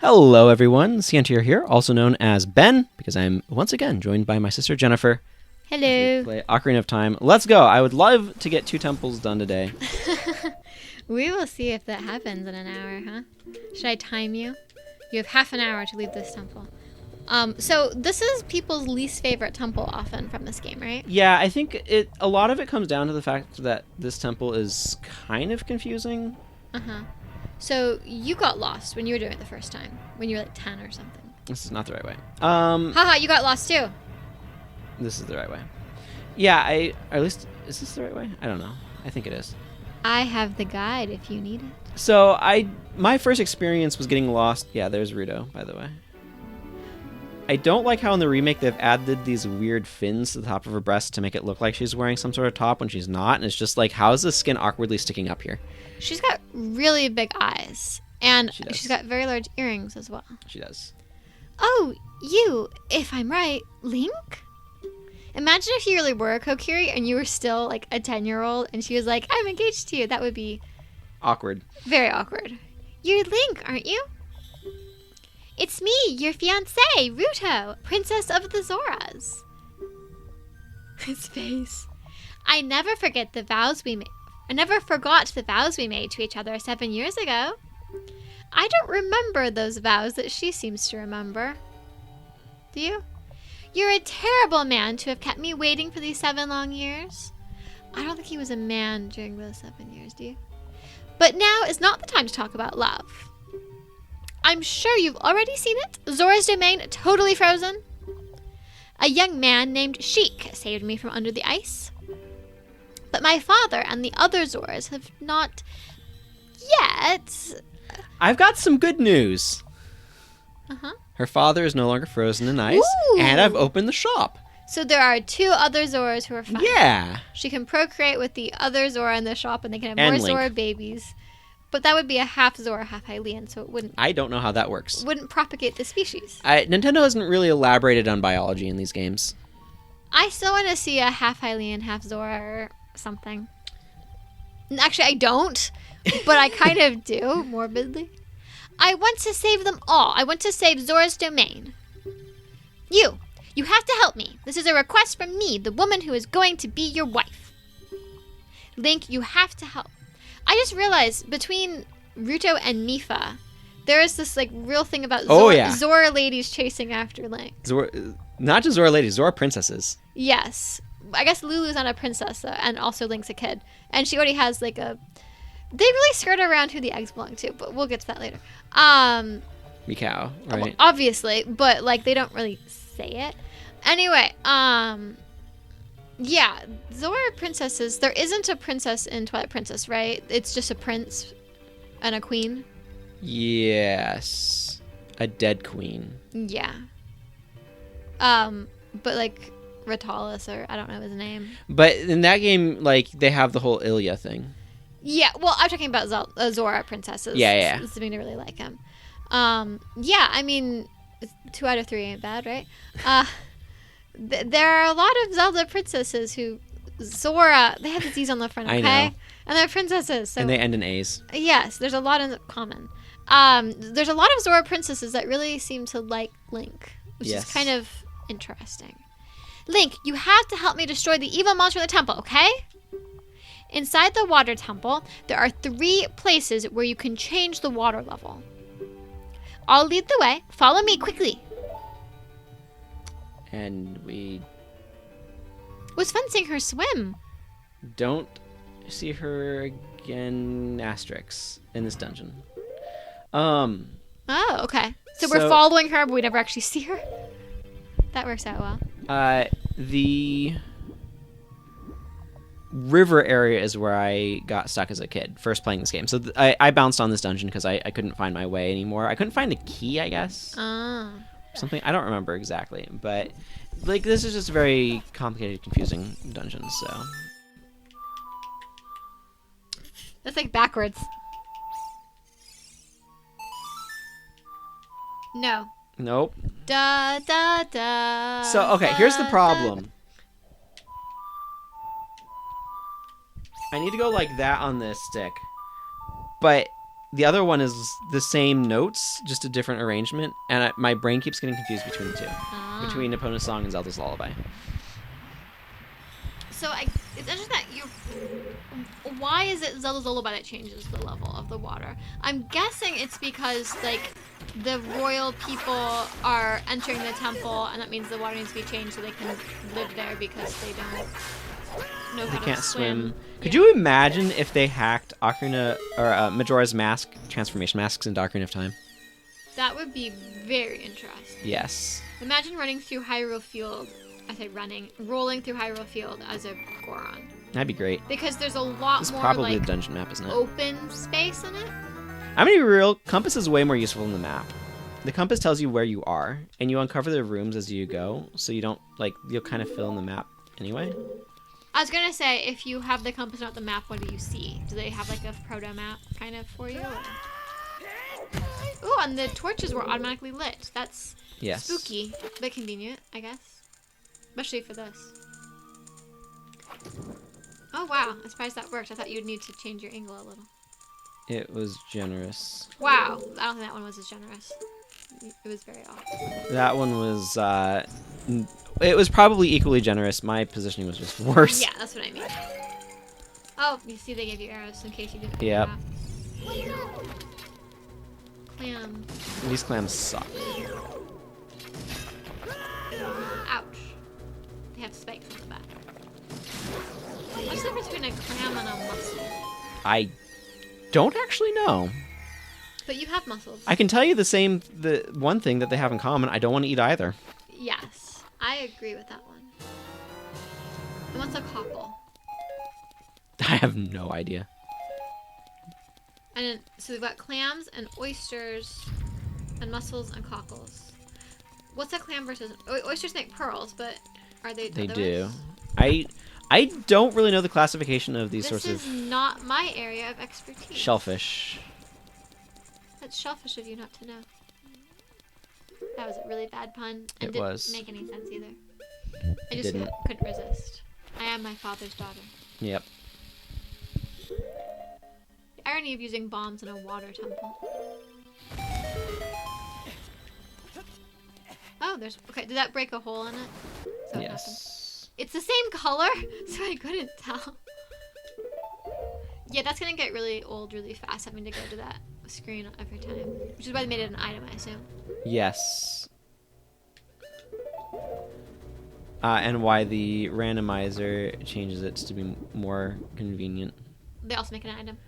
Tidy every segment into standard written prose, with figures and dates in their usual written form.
Hello, everyone. Scientier here, also known as Ben, because I'm once again joined by my sister Jennifer. Hello. Play Ocarina of Time. Let's go. I would love to get 2 temples done today. We will see if that happens in an hour, huh? Should I time you? You have half an hour to leave this temple. So this is people's least favorite temple often from this game, right? Yeah, I think a lot of it comes down to the fact that this temple is kind of confusing. Uh-huh. So you got lost when you were doing it the first time, when you were like 10 or something. This is not the right way. Haha, you got lost too. This is the right way. Yeah, or at least, is this the right way? I don't know. I think it is. I have the guide if you need it. So my first experience was getting lost. Yeah, there's Ruto, by the way. I don't like how in the remake they've added these weird fins to the top of her breast to make it look like she's wearing some sort of top when she's not. And it's just like, how is the skin awkwardly sticking up here? She's got really big eyes. And she's got very large earrings as well. She does. Oh, you, if I'm right, Link? Imagine if you really were a Kokiri and you were still like a 10-year-old and she was like, I'm engaged to you. That would be Awkward. very awkward. You're Link, aren't you? It's me, your fiancé, Ruto, Princess of the Zoras. His face. I never forgot the vows we made to each other 7 years ago. I don't remember those vows that she seems to remember. Do you? You're a terrible man to have kept me waiting for these 7 long years. I don't think he was a man during those 7 years, do you? But now is not the time to talk about love. I'm sure you've already seen it. Zora's domain totally frozen. A young man named Sheik saved me from under the ice. But my father and the other Zoras have not yet. I've got some good news. Uh-huh. Her father is no longer frozen in ice, Ooh. and I've opened the shop. So there are 2 other Zoras who are fine. Yeah. She can procreate with the other Zora in the shop, and they can have And more Link. Zora babies. But that would be a half Zora, half Hylian, so it wouldn't I don't know how that works. propagate the species. Nintendo hasn't really elaborated on biology in these games. I still want to see a half Hylian, half Zora or something. Actually, I don't, but I kind of do, morbidly. I want to save them all. I want to save Zora's domain. You have to help me. This is a request from me, the woman who is going to be your wife. Link, you have to help. I just realized between Ruto and Mifa, there is this like real thing about Zora ladies chasing after Link. Zora, not just Zora ladies, Zora princesses. Yes. I guess Lulu's not a princess, and also Link's a kid. And she already has like a... They really skirt around who the eggs belong to, but we'll get to that later. Mikau, right? Well, obviously, but like they don't really say it. Anyway, yeah, Zora princesses. There isn't a princess in Twilight Princess, right? It's just a prince and a queen. Yes, a dead queen. Yeah. But like Ritalis, or I don't know his name. But in that game, like they have the whole Ilya thing. Yeah, well, I'm talking about Zora princesses. Yeah. Assuming to really like him. Yeah, I mean, 2 out of 3 ain't bad, right? There are a lot of Zelda princesses who Zora, they have the Z's on the front, okay? I know. And they're princesses. So And they end in A's. yes, there's a lot in common. There's a lot of Zora princesses that really seem to like Link, which is kind of interesting. Link, you have to help me destroy the evil monster in the temple, okay? Inside the water temple, there are 3 places where you can change the water level. I'll lead the way. Follow me quickly. And we It was fun seeing her swim. don't see her again, asterisks, in this dungeon. Oh, okay. So we're following her, but we never actually see her. That works out well. The river area is where I got stuck as a kid, first playing this game. So I bounced on this dungeon because I couldn't find my way anymore. I couldn't find the key, I guess. Something, I don't remember exactly. But, like, this is just a very complicated, confusing dungeon, so. That's like backwards. No. Nope. Da da da. So, okay, here's the problem. I need to go like that on this stick. But the other one is the same notes, just a different arrangement, and my brain keeps getting confused between the two, between Epona's Song and Zelda's Lullaby. So it's interesting that why is it Zelda's Lullaby that changes the level of the water? I'm guessing it's because, like, the royal people are entering the temple, and that means the water needs to be changed so they can live there because they don't know how to swim. Could you imagine if they hacked Ocarina or Majora's Mask transformation masks into Ocarina of Time? That would be very interesting. Yes. Imagine running through Hyrule Field. I say rolling through Hyrule Field as a Goron. That'd be great. Because there's a lot it's more probably like the dungeon map, isn't it? Open space in it. I'm gonna be real. Compass is way more useful than the map. The compass tells you where you are, and you uncover the rooms as you go, so you don't you'll kind of fill in the map anyway. I was gonna say, if you have the compass not the map, what do you see? Do they have like a proto map kind of for you? Ooh, and the torches were automatically lit. That's spooky, but convenient, I guess. Especially for this. Oh wow, I'm surprised that worked. I thought you'd need to change your angle a little. It was generous. Wow, I don't think that one was as generous. It was very off. That one was, it was probably equally generous. My positioning was just worse. Yeah, that's what I mean. Oh, you see they gave you arrows in case you didn't. Yep. Clams. These clams suck. Ouch. They have spikes on the back. What's the difference between a clam and a mussel? I don't actually know. But you have mussels. I can tell you the one thing that they have in common. I don't want to eat either. Yes, I agree with that one. And what's a cockle? I have no idea. And then, so we've got clams and oysters and mussels and cockles. What's a clam versus... Oysters make pearls, but are they... They do. I don't really know the classification of these sorts of... This is not my area of expertise. Shellfish. That's shellfish of you not to know. That was a really bad pun. And It was. Didn't make any sense either. I just couldn't resist. I am my father's daughter. Yep. The irony of using bombs in a water temple. Oh, there's... Okay, did that break a hole in it? So Yes. it's the same color, so I couldn't tell. Yeah, that's gonna get really old really fast, having to go to that screen every time. Which is why they made it an item, I assume. Yes. And why the randomizer changes it to be more convenient. They also make an item.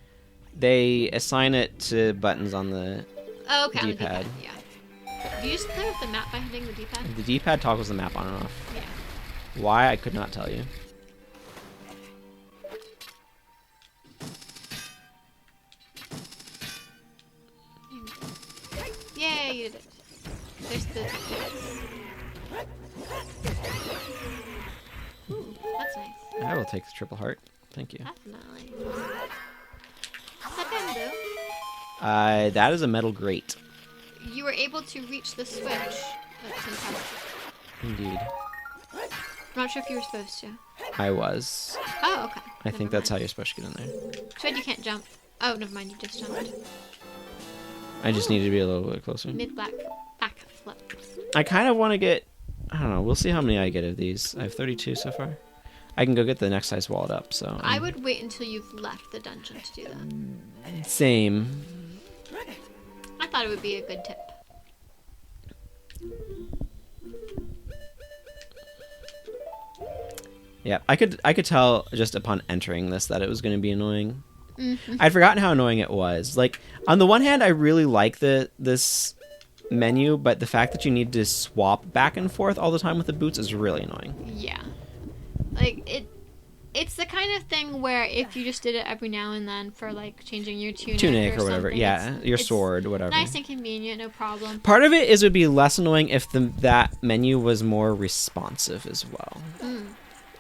They assign it to buttons on the D-pad. D-pad. On the D-pad, yeah. Do you just play with the map by hitting the D-pad? The D-pad toggles the map on and off. Yeah. Why, I could not tell you. Yay, you did it. There's the... Ooh, that's nice. I will take the triple heart. Thank you. Definitely. What's that gonna do? That is a metal grate. You were able to reach the switch. That's impressive. Indeed. I'm not sure if you were supposed to. I was. Oh, okay. I think that's how you're supposed to get in there. Said you can't jump. Oh, never mind. You just jumped. I just need to be a little bit closer. Mid-back flip. I kind of want to get... I don't know. We'll see how many I get of these. I have 32 so far. I can go get the next size wallet up, so... I would wait until you've left the dungeon to do that. Same. I thought it would be a good tip. Yeah, I could tell just upon entering this that it was going to be annoying. Mm-hmm. I'd forgotten how annoying it was. Like, on the one hand, I really like this menu, but the fact that you need to swap back and forth all the time with the boots is really annoying. Yeah. Like, it's the kind of thing where if you just did it every now and then for, like, changing your tunic or whatever. Yeah, your sword, whatever. Nice and convenient, no problem. Part of it would be less annoying if that menu was more responsive as well.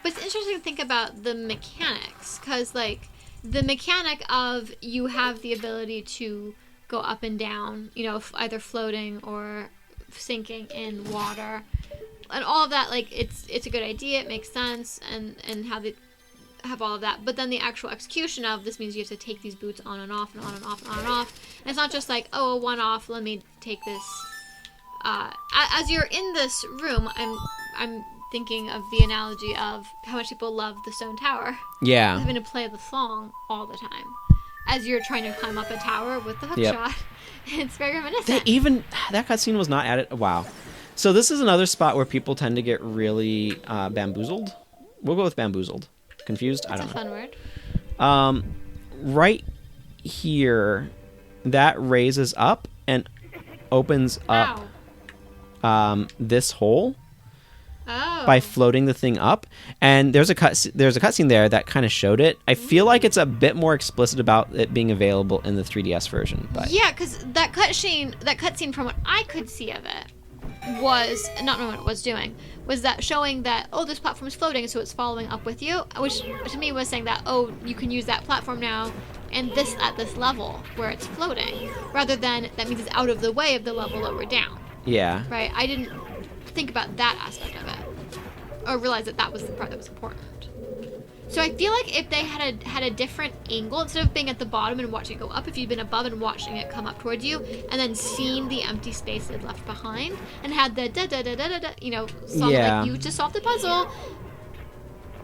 But it's interesting to think about the mechanics, because, like, the mechanic of you have the ability to go up and down, you know, either floating or sinking in water, and all of that, like, it's a good idea, it makes sense, and how have all of that, but then the actual execution of this means you have to take these boots on and off and on and off and on and off. And it's not just like, oh, a one-off, let me take this. As you're in this room, I'm thinking of the analogy of how much people love the Stone Tower. Yeah. Having to play the song all the time as you're trying to climb up a tower with the hook shot. It's very reminiscent. That cutscene was not added. Wow. So this is another spot where people tend to get really bamboozled. We'll go with bamboozled. Confused? I don't know. That's a fun word. Right here, that raises up and opens up this hole by floating the thing up. And there's a cutscene there that kind of showed it. I feel like it's a bit more explicit about it being available in the 3DS version. But yeah, because that cutscene from what I could see of it was not knowing what it was doing, was that showing that, oh, this platform is floating, so it's following up with you, which to me was saying that, oh, you can use that platform now and this at this level where it's floating, rather than that means it's out of the way of the level lower down. Yeah. Right? I didn't think about that aspect of it, or realize that was the part that was important. So I feel like if they had a different angle, instead of being at the bottom and watching it go up, if you'd been above and watching it come up towards you, and then seen the empty space it left behind, and had the da da da da da da, song like you just solved the puzzle,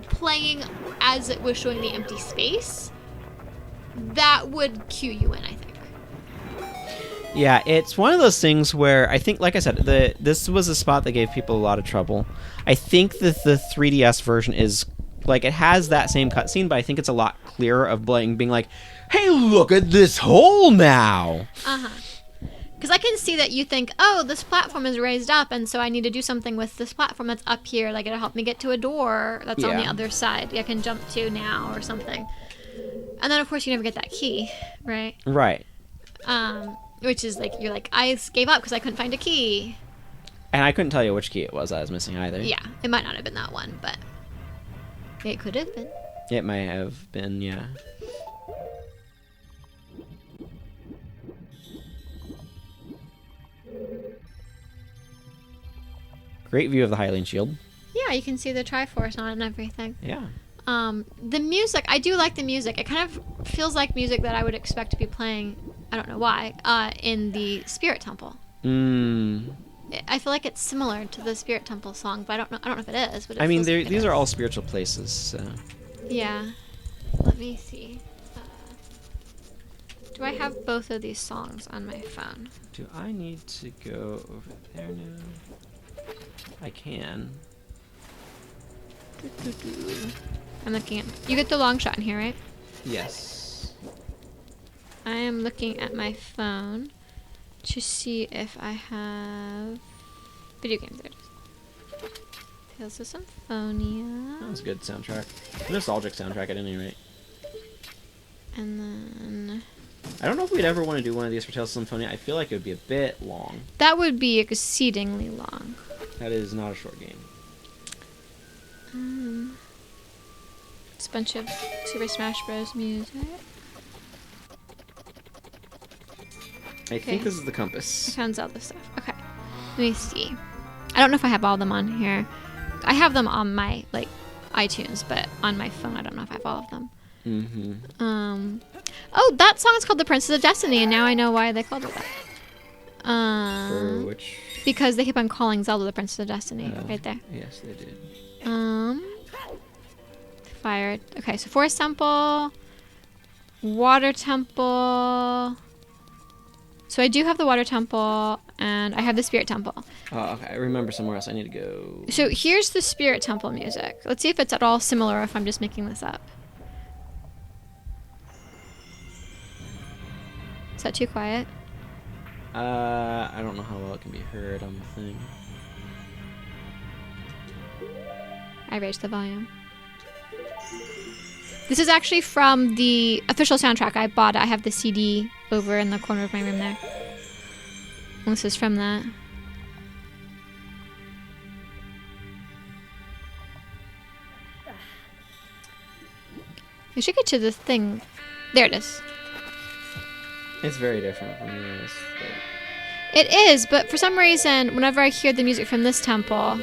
playing as it was showing the empty space, that would cue you in, I think. Yeah, it's one of those things where I think, like I said, this was a spot that gave people a lot of trouble. I think that the 3DS version is, like, it has that same cutscene, but I think it's a lot clearer of being like, hey, look at this hole now. Uh-huh. Because I can see that you think, oh, this platform is raised up, and so I need to do something with this platform that's up here. Like, it'll help me get to a door that's on the other side I can jump to now or something. And then, of course, you never get that key, right? Right. Which is like, you're like, I gave up because I couldn't find a key. And I couldn't tell you which key it was I was missing either. Yeah, it might not have been that one, but it could have been. It may have been, yeah. Great view of the Hylian shield. Yeah, you can see the Triforce on it and everything. Yeah. The music, I do like the music. It kind of feels like music that I would expect to be playing, I don't know why, in the Spirit Temple. I feel like it's similar to the Spirit Temple song, but I don't know if it is. But I mean, these are all spiritual places, so. Yeah. Let me see. Do I have both of these songs on my phone? Do I need to go over there now? I can. I'm looking at... You get the long shot in here, right? Yes. I am looking at my phone to see if I have video games. There it is. Tales of Symphonia. That was a good soundtrack. A nostalgic soundtrack at any rate. And then... I don't know if we'd ever want to do one of these for Tales of Symphonia. I feel like it would be a bit long. That would be exceedingly long. That is not a short game. It's a bunch of Super Smash Bros. Music. I think this is the compass. I found Zelda stuff. Okay. Let me see. I don't know if I have all of them on here. I have them on my, iTunes, but on my phone I don't know if I have all of them. Mm-hmm. Oh, that song is called The Princess of Destiny, and now I know why they called it that. For which? Because they keep on calling Zelda the Princess of Destiny, right there. Yes, they did. Fire. Okay, so Forest Temple, Water Temple. So I do have the Water Temple, and I have the Spirit Temple. Oh, okay. I remember somewhere else I need to go. So here's the Spirit Temple music. Let's see if it's at all similar or if I'm just making this up. Is that too quiet? I don't know how well it can be heard on the thing. I raised the volume. This is actually from the official soundtrack I bought. I have the CD over in the corner of my room there. And this is from that. I should get to the thing. There it is. It's very different from this. It is, but for some reason, whenever I hear the music from this temple,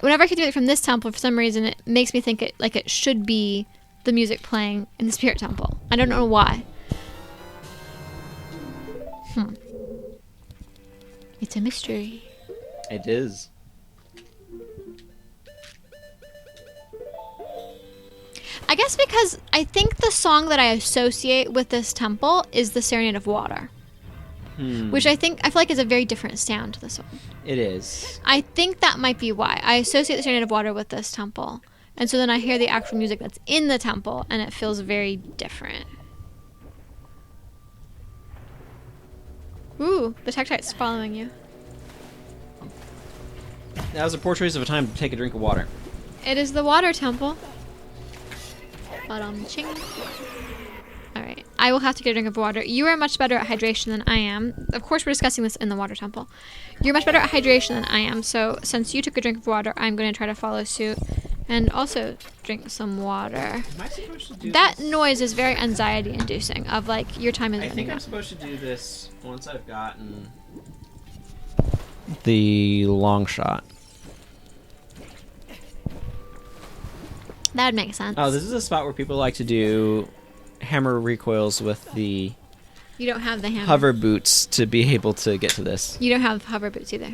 whenever I hear the music from this temple, for some reason, it makes me think it should be the music playing in the Spirit Temple. I don't know why. It's a mystery. It is. I guess because I think the song that I associate with this temple is the Serenade of Water. Which I feel like is a very different sound to this one. It is. I think that might be why. I associate the Serenade of Water with this temple. And so then I hear the actual music that's in the temple, and it feels very different. Ooh, the Tektite's following you. That was a poor choice of a time to take a drink of water. It is the water temple. Ching. Alright, I will have to get a drink of water. You are much better at hydration than I am. Of course, we're discussing this in the water temple. You're much better at hydration than I am, so since you took a drink of water, I'm going to try to follow suit and also drink some water. Am I supposed to do that this? Noise is very anxiety-inducing, of like, your time is I running think I'm out. supposed to do this once I've gotten the long shot. That would make sense. Oh, this is a spot where people like to do hammer recoils with the You don't have the hammer. hover boots to be able to get to this. You don't have hover boots either.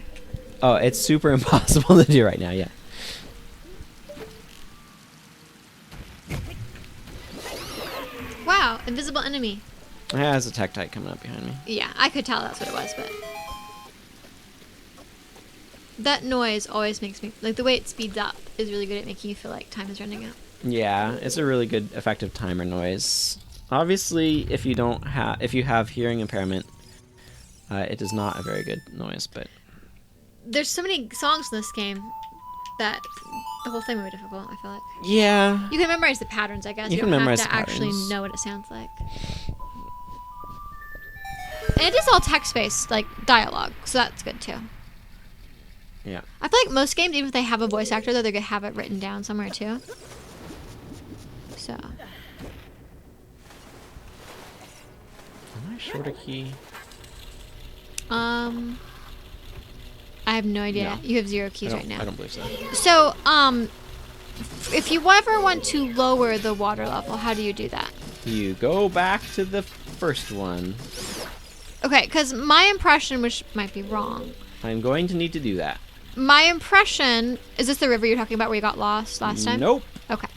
Oh, it's super impossible to do right now, yeah. Wow, invisible enemy. Yeah, there's a Tektite coming up behind me. Yeah, I could tell that's what it was, but... That noise always makes me... Like, the way it speeds up is really good at making you feel like time is running out. Yeah, it's a really good effective timer noise. Obviously, if you have hearing impairment, it is not a very good noise, but... There's so many songs in this game that the whole thing would be difficult, I feel like. Yeah. You can memorize the patterns, I guess. You can don't memorize have to the actually patterns. know what it sounds like. And it is all text-based, like, dialogue, so that's good, too. Yeah. I feel like most games, even if they have a voice actor, though, they're going to have it written down somewhere, too. So. Am I short a key? I have no idea. No. You have 0 keys right I now. don't believe so. So, if you ever want to lower the water level, how do you do that? You go back to the first one. Okay, because my impression, which might be wrong, I'm going to need to do that. my impression, is this the river you're talking about where you got lost last time? Nope. Okay.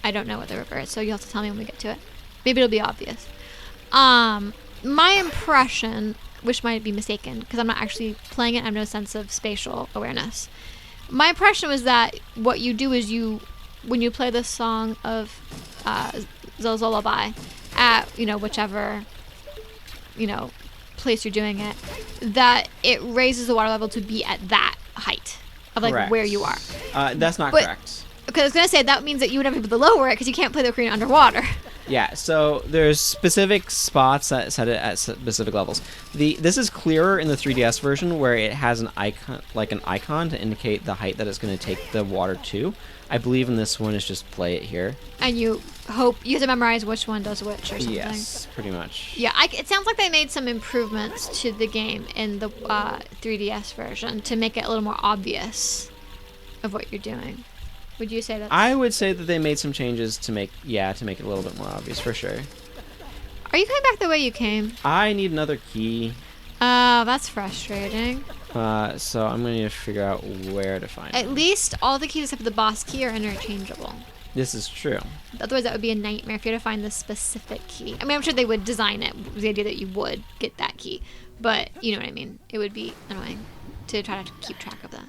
I don't know what the river is, so you'll have to tell me when we get to it. Maybe it'll be obvious. My impression, which might be mistaken, because I'm not actually playing it, I have no sense of spatial awareness. My impression was that what you do is when you play the song of Zelda's Lullaby at, whichever, place you're doing it, that it raises the water level to be at that height of like Correct. where you are. That's not But- correct. Because I was going to say, that means that you would never be able to lower it because you can't play the ocarina underwater. Yeah, so there's specific spots that set it at specific levels. This is clearer in the 3DS version where it has an icon to indicate the height that it's going to take the water to. I believe in this one it's just play it here. And you have to memorize which one does which or something. Yes, pretty much. Yeah, it sounds like they made some improvements to the game in the 3DS version to make it a little more obvious of what you're doing. Would you say that? I would say that they made some changes to make it a little bit more obvious for sure. Are you coming back the way you came? I need another key, Oh, that's frustrating. so I'm going to need to figure out where to find At it. least all the keys except for the boss key are interchangeable. This is true. Otherwise, that would be a nightmare if you had to find the specific key. I mean, I'm sure they would design it with the idea that you would get that key. But, you know what I mean. It would be annoying to try to keep track of that.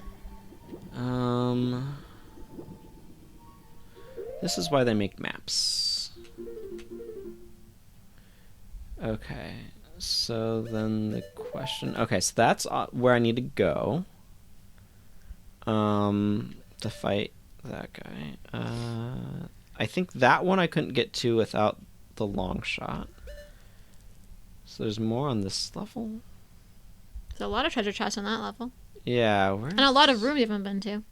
This is why they make maps. Okay, so then the question... Okay, so that's where I need to go. To fight that guy. I think that one I couldn't get to without the long shot. So there's more on this level? There's a lot of treasure chests on that level. Yeah, where? And a lot of rooms you haven't been to.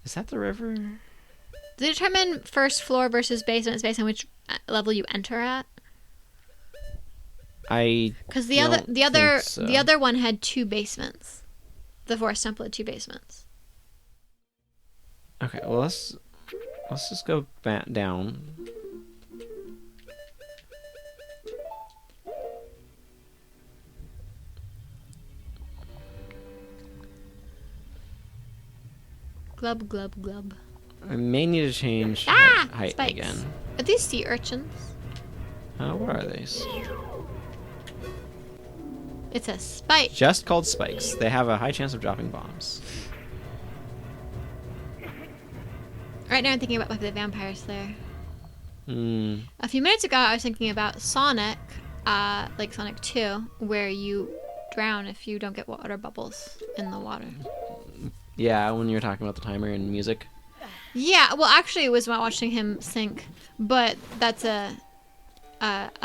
Is that the river? Did it determine first floor versus basement is based on which level you enter at? Because don't think so. the other one had 2 basements. The Forest Temple had 2 basements. Okay, well let's just go back down. Glub, glub, glub. I may need to change height Spikes. again. Are these sea urchins? What are these? It's a spike. Just called spikes. They have a high chance of dropping bombs. Right now I'm thinking about like the Vampire Slayer. Hmm. A few minutes ago I was thinking about Sonic, like Sonic 2, where you drown if you don't get water bubbles in the water. Yeah, when you were talking about the timer and music. Yeah, well actually it was about watching him sink, but that's a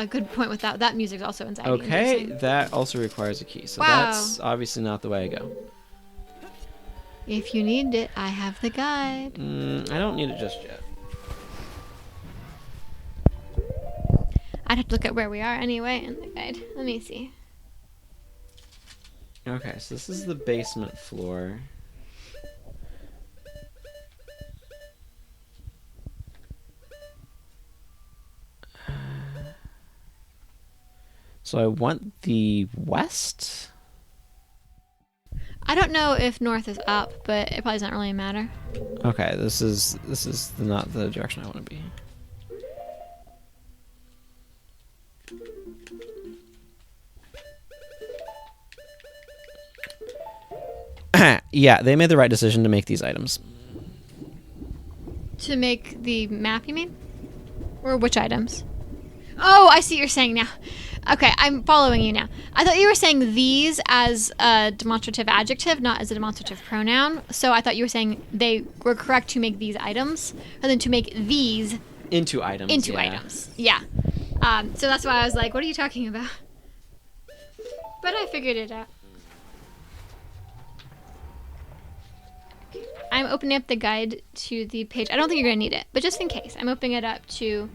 good point with that. That music's also anxiety Okay, inducing. that also requires a key, so Wow. that's obviously not the way I go. If you need it, I have the guide. I don't need it just yet. I'd have to look at where we are anyway in the guide. Let me see. Okay, so this is the basement floor. So I want the west? I don't know if north is up, but it probably doesn't really matter. Okay, this is not the direction I want to be. Yeah, they made the right decision to make these items. To make the map, you mean? Or which items? Oh, I see what you're saying now. Okay, I'm following you now. I thought you were saying these as a demonstrative adjective, not as a demonstrative pronoun. So I thought you were saying they were correct to make these items, and then to make these Into items. into items. Yeah. So that's why I was like, what are you talking about? But I figured it out. I'm opening up the guide to the page. I don't think you're going to need it, but just in case, I'm opening it up to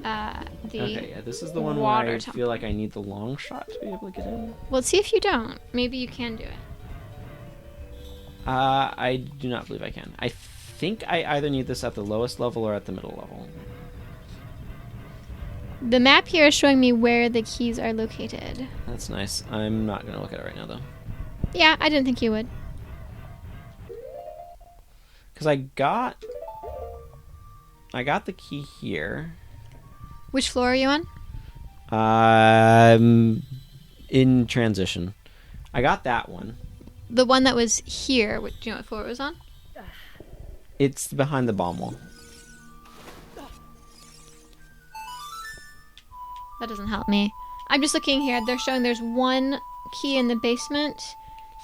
the Okay, yeah, this is the one where water I temple. feel like I need the long shot to be able to get in. Well, let's see if you don't. Maybe you can do it. I do not believe I can. I think I either need this at the lowest level or at the middle level. The map here is showing me where the keys are located. That's nice. I'm not going to look at it right now, though. Yeah, I didn't think you would. Because I got the key here. Which floor are you on? In transition. I got that one. The one that was here. Do you know what floor it was on? It's behind the bomb wall. That doesn't help me. I'm just looking here. They're showing there's one key in the basement,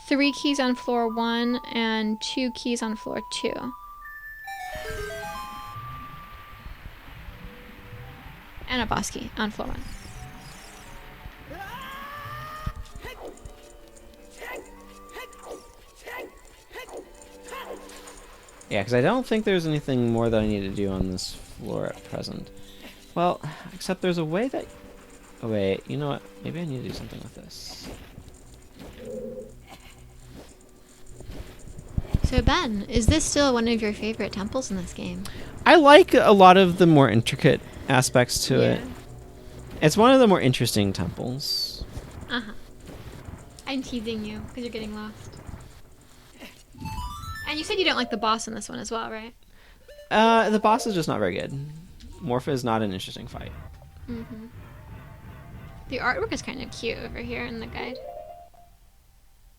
3 keys on floor 1, and 2 keys on floor 2. And a boss key on floor 1. Yeah, because I don't think there's anything more that I need to do on this floor at present. Well, except there's a way that... Oh, wait. You know what? Maybe I need to do something with this. So Ben, is this still one of your favorite temples in this game? I like a lot of the more intricate aspects to it. It's one of the more interesting temples. Uh-huh. I'm teasing you because you're getting lost. And you said you don't like the boss in this one as well, right? The boss is just not very good. Morpha is not an interesting fight. Mm-hmm. The artwork is kind of cute over here in the guide.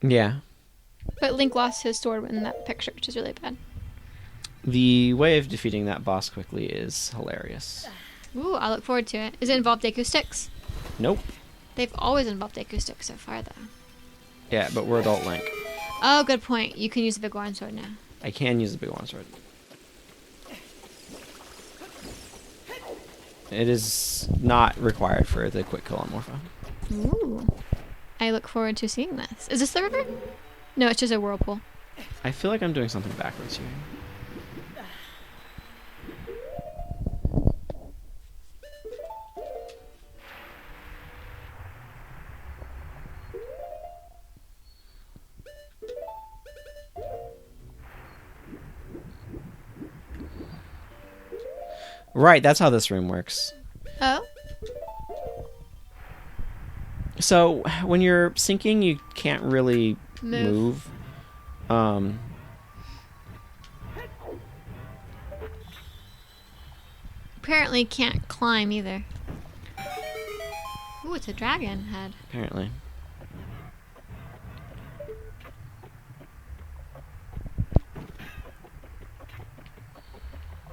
Yeah. But Link lost his sword in that picture, which is really bad. The way of defeating that boss quickly is hilarious. Ooh, I look forward to it. Does it involve Deku Sticks? Nope. They've always involved Deku Sticks so far, though. Yeah, but we're Adult Link. Oh, good point. You can use the Biggoron sword now. I can use the big one sword. It is not required for the quick kill on Morpha. Ooh. I look forward to seeing this. Is this the river? No, it's just a whirlpool. I feel like I'm doing something backwards here. Right, that's how this room works. Oh? So when you're sinking, you can't really move. Apparently can't climb either. Ooh, it's a dragon head. Apparently.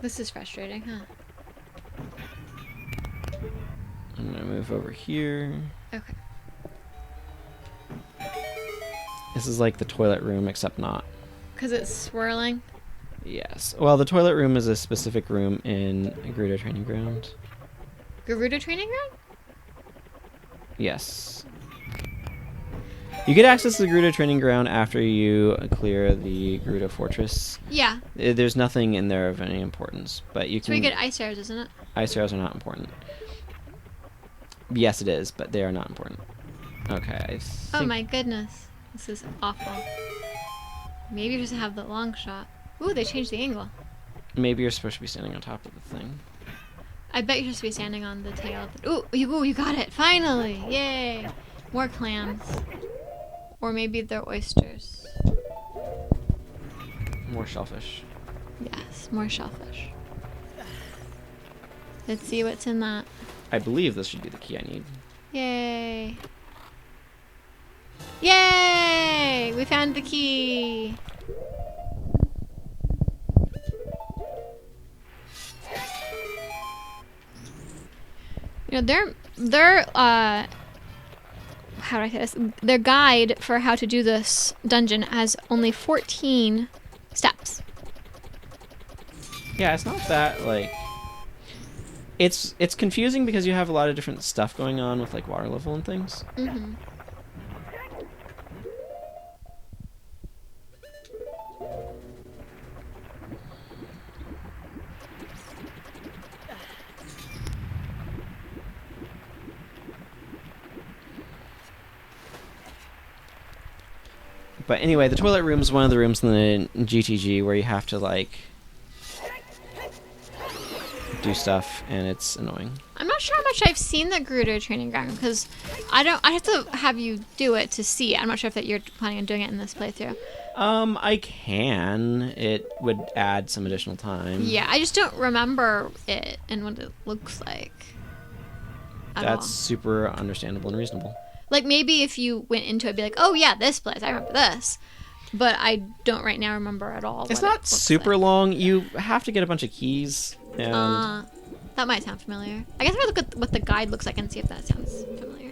This is frustrating, huh? I'm gonna move over here. Okay. This is like the toilet room, except not. Because it's swirling? Yes. Well, the toilet room is a specific room in Gerudo Training Ground. Gerudo Training Ground? Yes. You get access to the Gerudo Training Ground after you clear the Gerudo Fortress. Yeah. There's nothing in there of any importance, but you can... So we get ice arrows, isn't it? Ice arrows are not important. Yes, it is, but they are not important. Okay, Oh my goodness. This is awful. Maybe you just have the long shot. Ooh, they changed the angle. Maybe you're supposed to be standing on top of the thing. I bet you're supposed to be standing on the tail. Ooh, you got it. Finally. Yay. More clams. Or maybe they're oysters. More shellfish. Yes, more shellfish. Let's see what's in that. I believe this should be the key I need. Yay. Yay! We found the key. You know, their how do I say this? Their guide for how to do this dungeon has only 14 steps. Yeah, it's not that, like... It's confusing because you have a lot of different stuff going on with, like, water level and things. Mm-hmm. But anyway, the toilet room is one of the rooms in the GTG where you have to, like, do stuff, and it's annoying. I'm not sure how much I've seen the Gerudo Training Ground because I have to have you do it to see it. I'm not sure if that you're planning on doing it in this playthrough. I can. It would add some additional time. Yeah, I just don't remember it and what it looks like. That's super understandable and reasonable. Like, maybe if you went into it, be like, oh, yeah, this place. I remember this. But I don't right now remember at all. It's not super long. You have to get a bunch of keys. And that might sound familiar. I guess I'm going to look at what the guide looks like and see if that sounds familiar.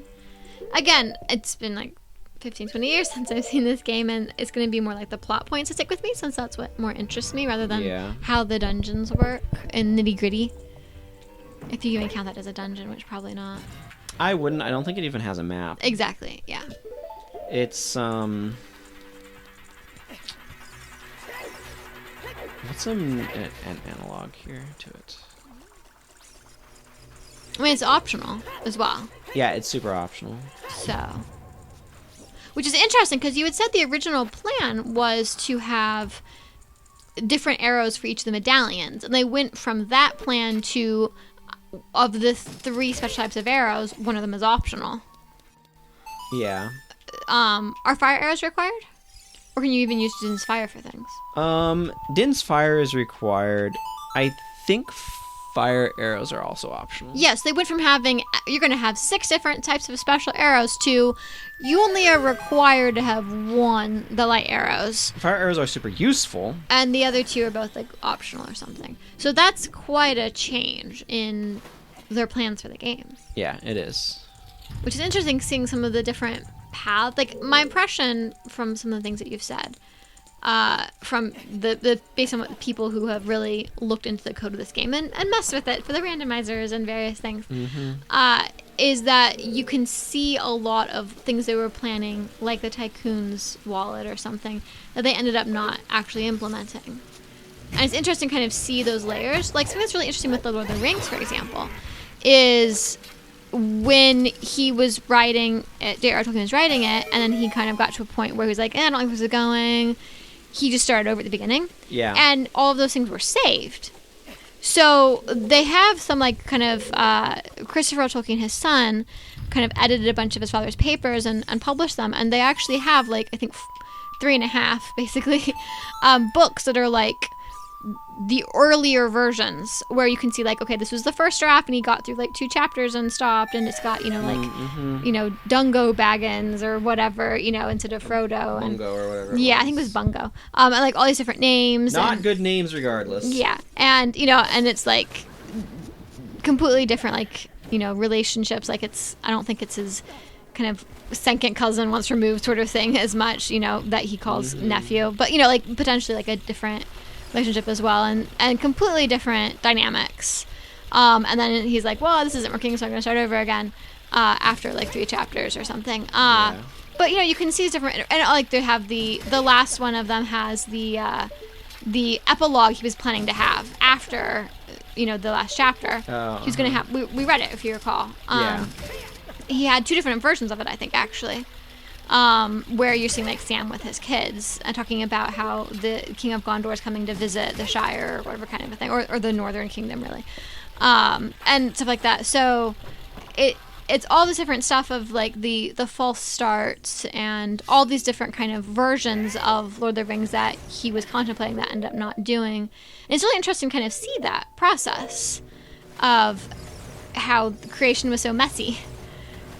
Again, it's been like 15, 20 years since I've seen this game, and it's going to be more like the plot points to stick with me, since that's what more interests me, rather than how the dungeons work and nitty-gritty. If you even count that as a dungeon, which probably not. I wouldn't. I don't think it even has a map. Exactly, yeah. It's, what's an analog here to it? I mean, it's optional as well. Yeah, it's super optional. So, which is interesting, because you had said the original plan was to have different arrows for each of the medallions, and they went from that plan to... Of the 3 special types of arrows, one of them is optional. Yeah. Are fire arrows required? Or can you even use Din's fire for things? Din's fire is required. I think fire arrows are also optional. Yes, they went from having... You're going to have 6 different types of special arrows to... You only are required to have 1, the light arrows. Fire arrows are super useful. And the other 2 are both, like, optional or something. So that's quite a change in their plans for the game. Yeah, it is. Which is interesting, seeing some of the different paths. Like, my impression from some of the things that you've said, from the based on what people who have really looked into the code of this game and messed with it for the randomizers and various things, is that you can see a lot of things they were planning, like the Tycoon's wallet or something, that they ended up not actually implementing. And it's interesting to kind of see those layers. Like, something that's really interesting with the Lord of the Rings, for example, is when he was writing it, J.R.R. Tolkien was writing it, and then he kind of got to a point where he was like, I don't like where this is going. He just started over at the beginning. Yeah. And all of those things were saved. So they have some like kind of Christopher Tolkien, his son, kind of edited a bunch of his father's papers and published them, and they actually have like I think 3.5 basically books that are like the earlier versions where you can see like, okay, this was the first draft and he got through like 2 chapters and stopped, and it's got, you know, like you know, Dungo Baggins or whatever, you know, instead of Frodo and Bungo or whatever. I think it was Bungo. And like all these different names. Not good names regardless. Yeah. And you know, and it's like completely different, like, you know, relationships. Like I don't think it's his kind of second cousin once removed sort of thing as much, you know, that he calls nephew, but you know, like potentially like a different relationship as well, and completely different dynamics. And then he's like, well, this isn't working, so I'm gonna start over again after like 3 chapters or something. But you know, you can see it's different, and like they have the last one of them has the epilogue he was planning to have after, you know, the last chapter. He was gonna have, we read it if you recall. He had 2 different versions of it, I think, actually. Where you're seeing like Sam with his kids and talking about how the King of Gondor is coming to visit the Shire or whatever kind of a thing, or the Northern Kingdom really, and stuff like that. So it's all this different stuff of like the false starts and all these different kind of versions of Lord of the Rings that he was contemplating that ended up not doing. And it's really interesting to kind of see that process of how the creation was so messy.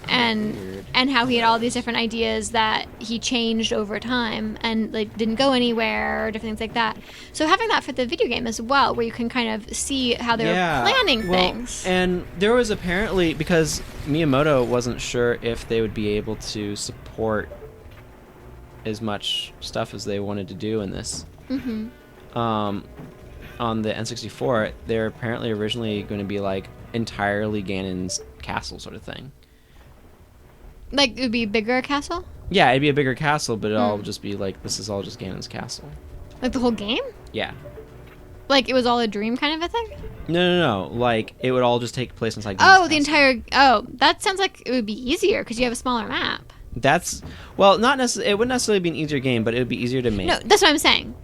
And how he had all these different ideas that he changed over time and like didn't go anywhere or different things like that. So having that for the video game as well, where you can kind of see how they were planning things. And there was apparently, because Miyamoto wasn't sure if they would be able to support as much stuff as they wanted to do in this. On the N64, they're apparently originally going to be like entirely Ganon's castle sort of thing. Like, it would be a bigger castle? Yeah, it'd be a bigger castle, but it'll all just be like, this is all just Ganon's castle. Like the whole game? Yeah. Like it was all a dream kind of a thing? No. Like, it would all just take place inside Ganon's castle. The entire... Oh, that sounds like it would be easier, because you have a smaller map. That's... Well, not necessarily... It wouldn't necessarily be an easier game, but it would be easier to make. No, that's what I'm saying.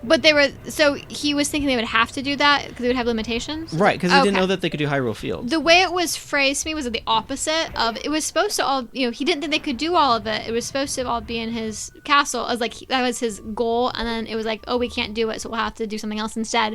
But they were... So he was thinking they would have to do that because they would have limitations? Right, because he didn't know that they could do Hyrule Field. The way it was phrased to me was the opposite of... It was supposed to all... You know, he didn't think they could do all of it. It was supposed to all be in his castle. It was like, that was his goal. And then it was like, oh, we can't do it, so we'll have to do something else instead.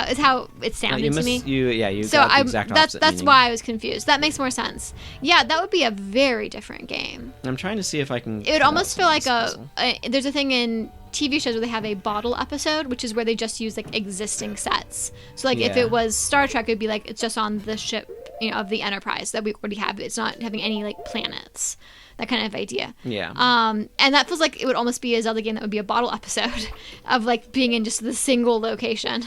Is how it sounded to me. You so got the exact opposite that's meaning. why I was confused. That makes more sense. Yeah, that would be a very different game. I'm trying to see if I can... It would almost feel like there's a thing in TV shows where they have a bottle episode, which is where they just use like existing sets. So like if it was Star Trek, it'd be like it's just on the ship, you know, of the Enterprise that we already have. It's not having any like planets. That kind of idea. Yeah. And that feels like it would almost be a Zelda game that would be a bottle episode of like being in just the single location.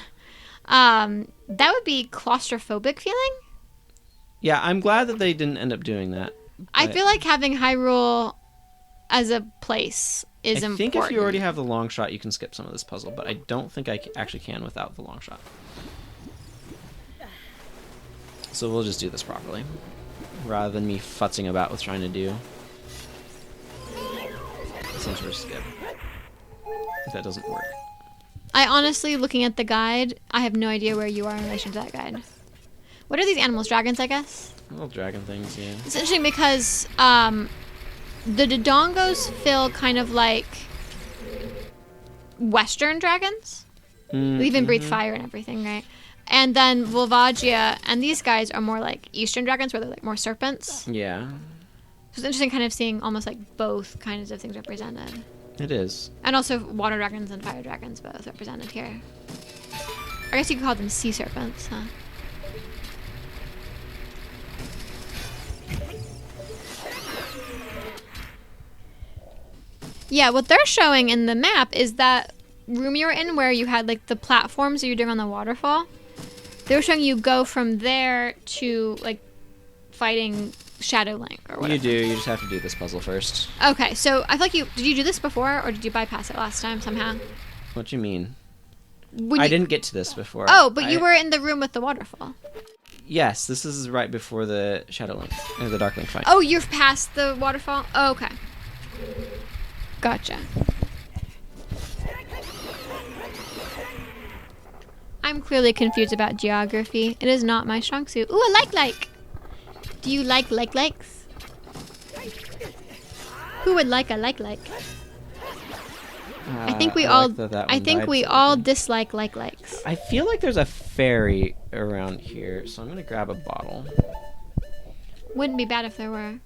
That would be claustrophobic feeling. Yeah, I'm glad that they didn't end up doing that. I feel like having Hyrule as a place is important. I think if you already have the long shot, you can skip some of this puzzle, but I don't think I actually can without the long shot. So we'll just do this properly, rather than me futzing about with trying to do some sort of skip. If that doesn't work. I honestly, looking at the guide, I have no idea where you are in relation to that guide. What are these animals? Dragons, I guess? Little dragon things, yeah. It's interesting because the Dodongos feel kind of like Western dragons. They even breathe fire and everything, right? And then Volvagia and these guys are more like Eastern dragons, where they're like more serpents. Yeah. So it's interesting kind of seeing almost like both kinds of things represented. It is. And also water dragons and fire dragons both represented here. I guess you could call them sea serpents, huh? Yeah, what they're showing in the map is that room you were in where you had like the platforms that you're doing on the waterfall. They were showing you go from there to like fighting Shadow Link or whatever. You do. You just have to do this puzzle first. Okay, so I feel like did you do this before or did you bypass it last time somehow? What do you mean? I didn't get to this before. Oh, but you were in the room with the waterfall. Yes, this is right before the Shadow Link, or the Dark Link fight. Oh, you're past the waterfall? Oh, okay. Gotcha. I'm clearly confused about geography. It is not my strong suit. Ooh, a like. Do you like likes? Who would like a like? I think we all. I think we all dislike likes. I feel like there's a fairy around here, so I'm gonna grab a bottle. Wouldn't be bad if there were.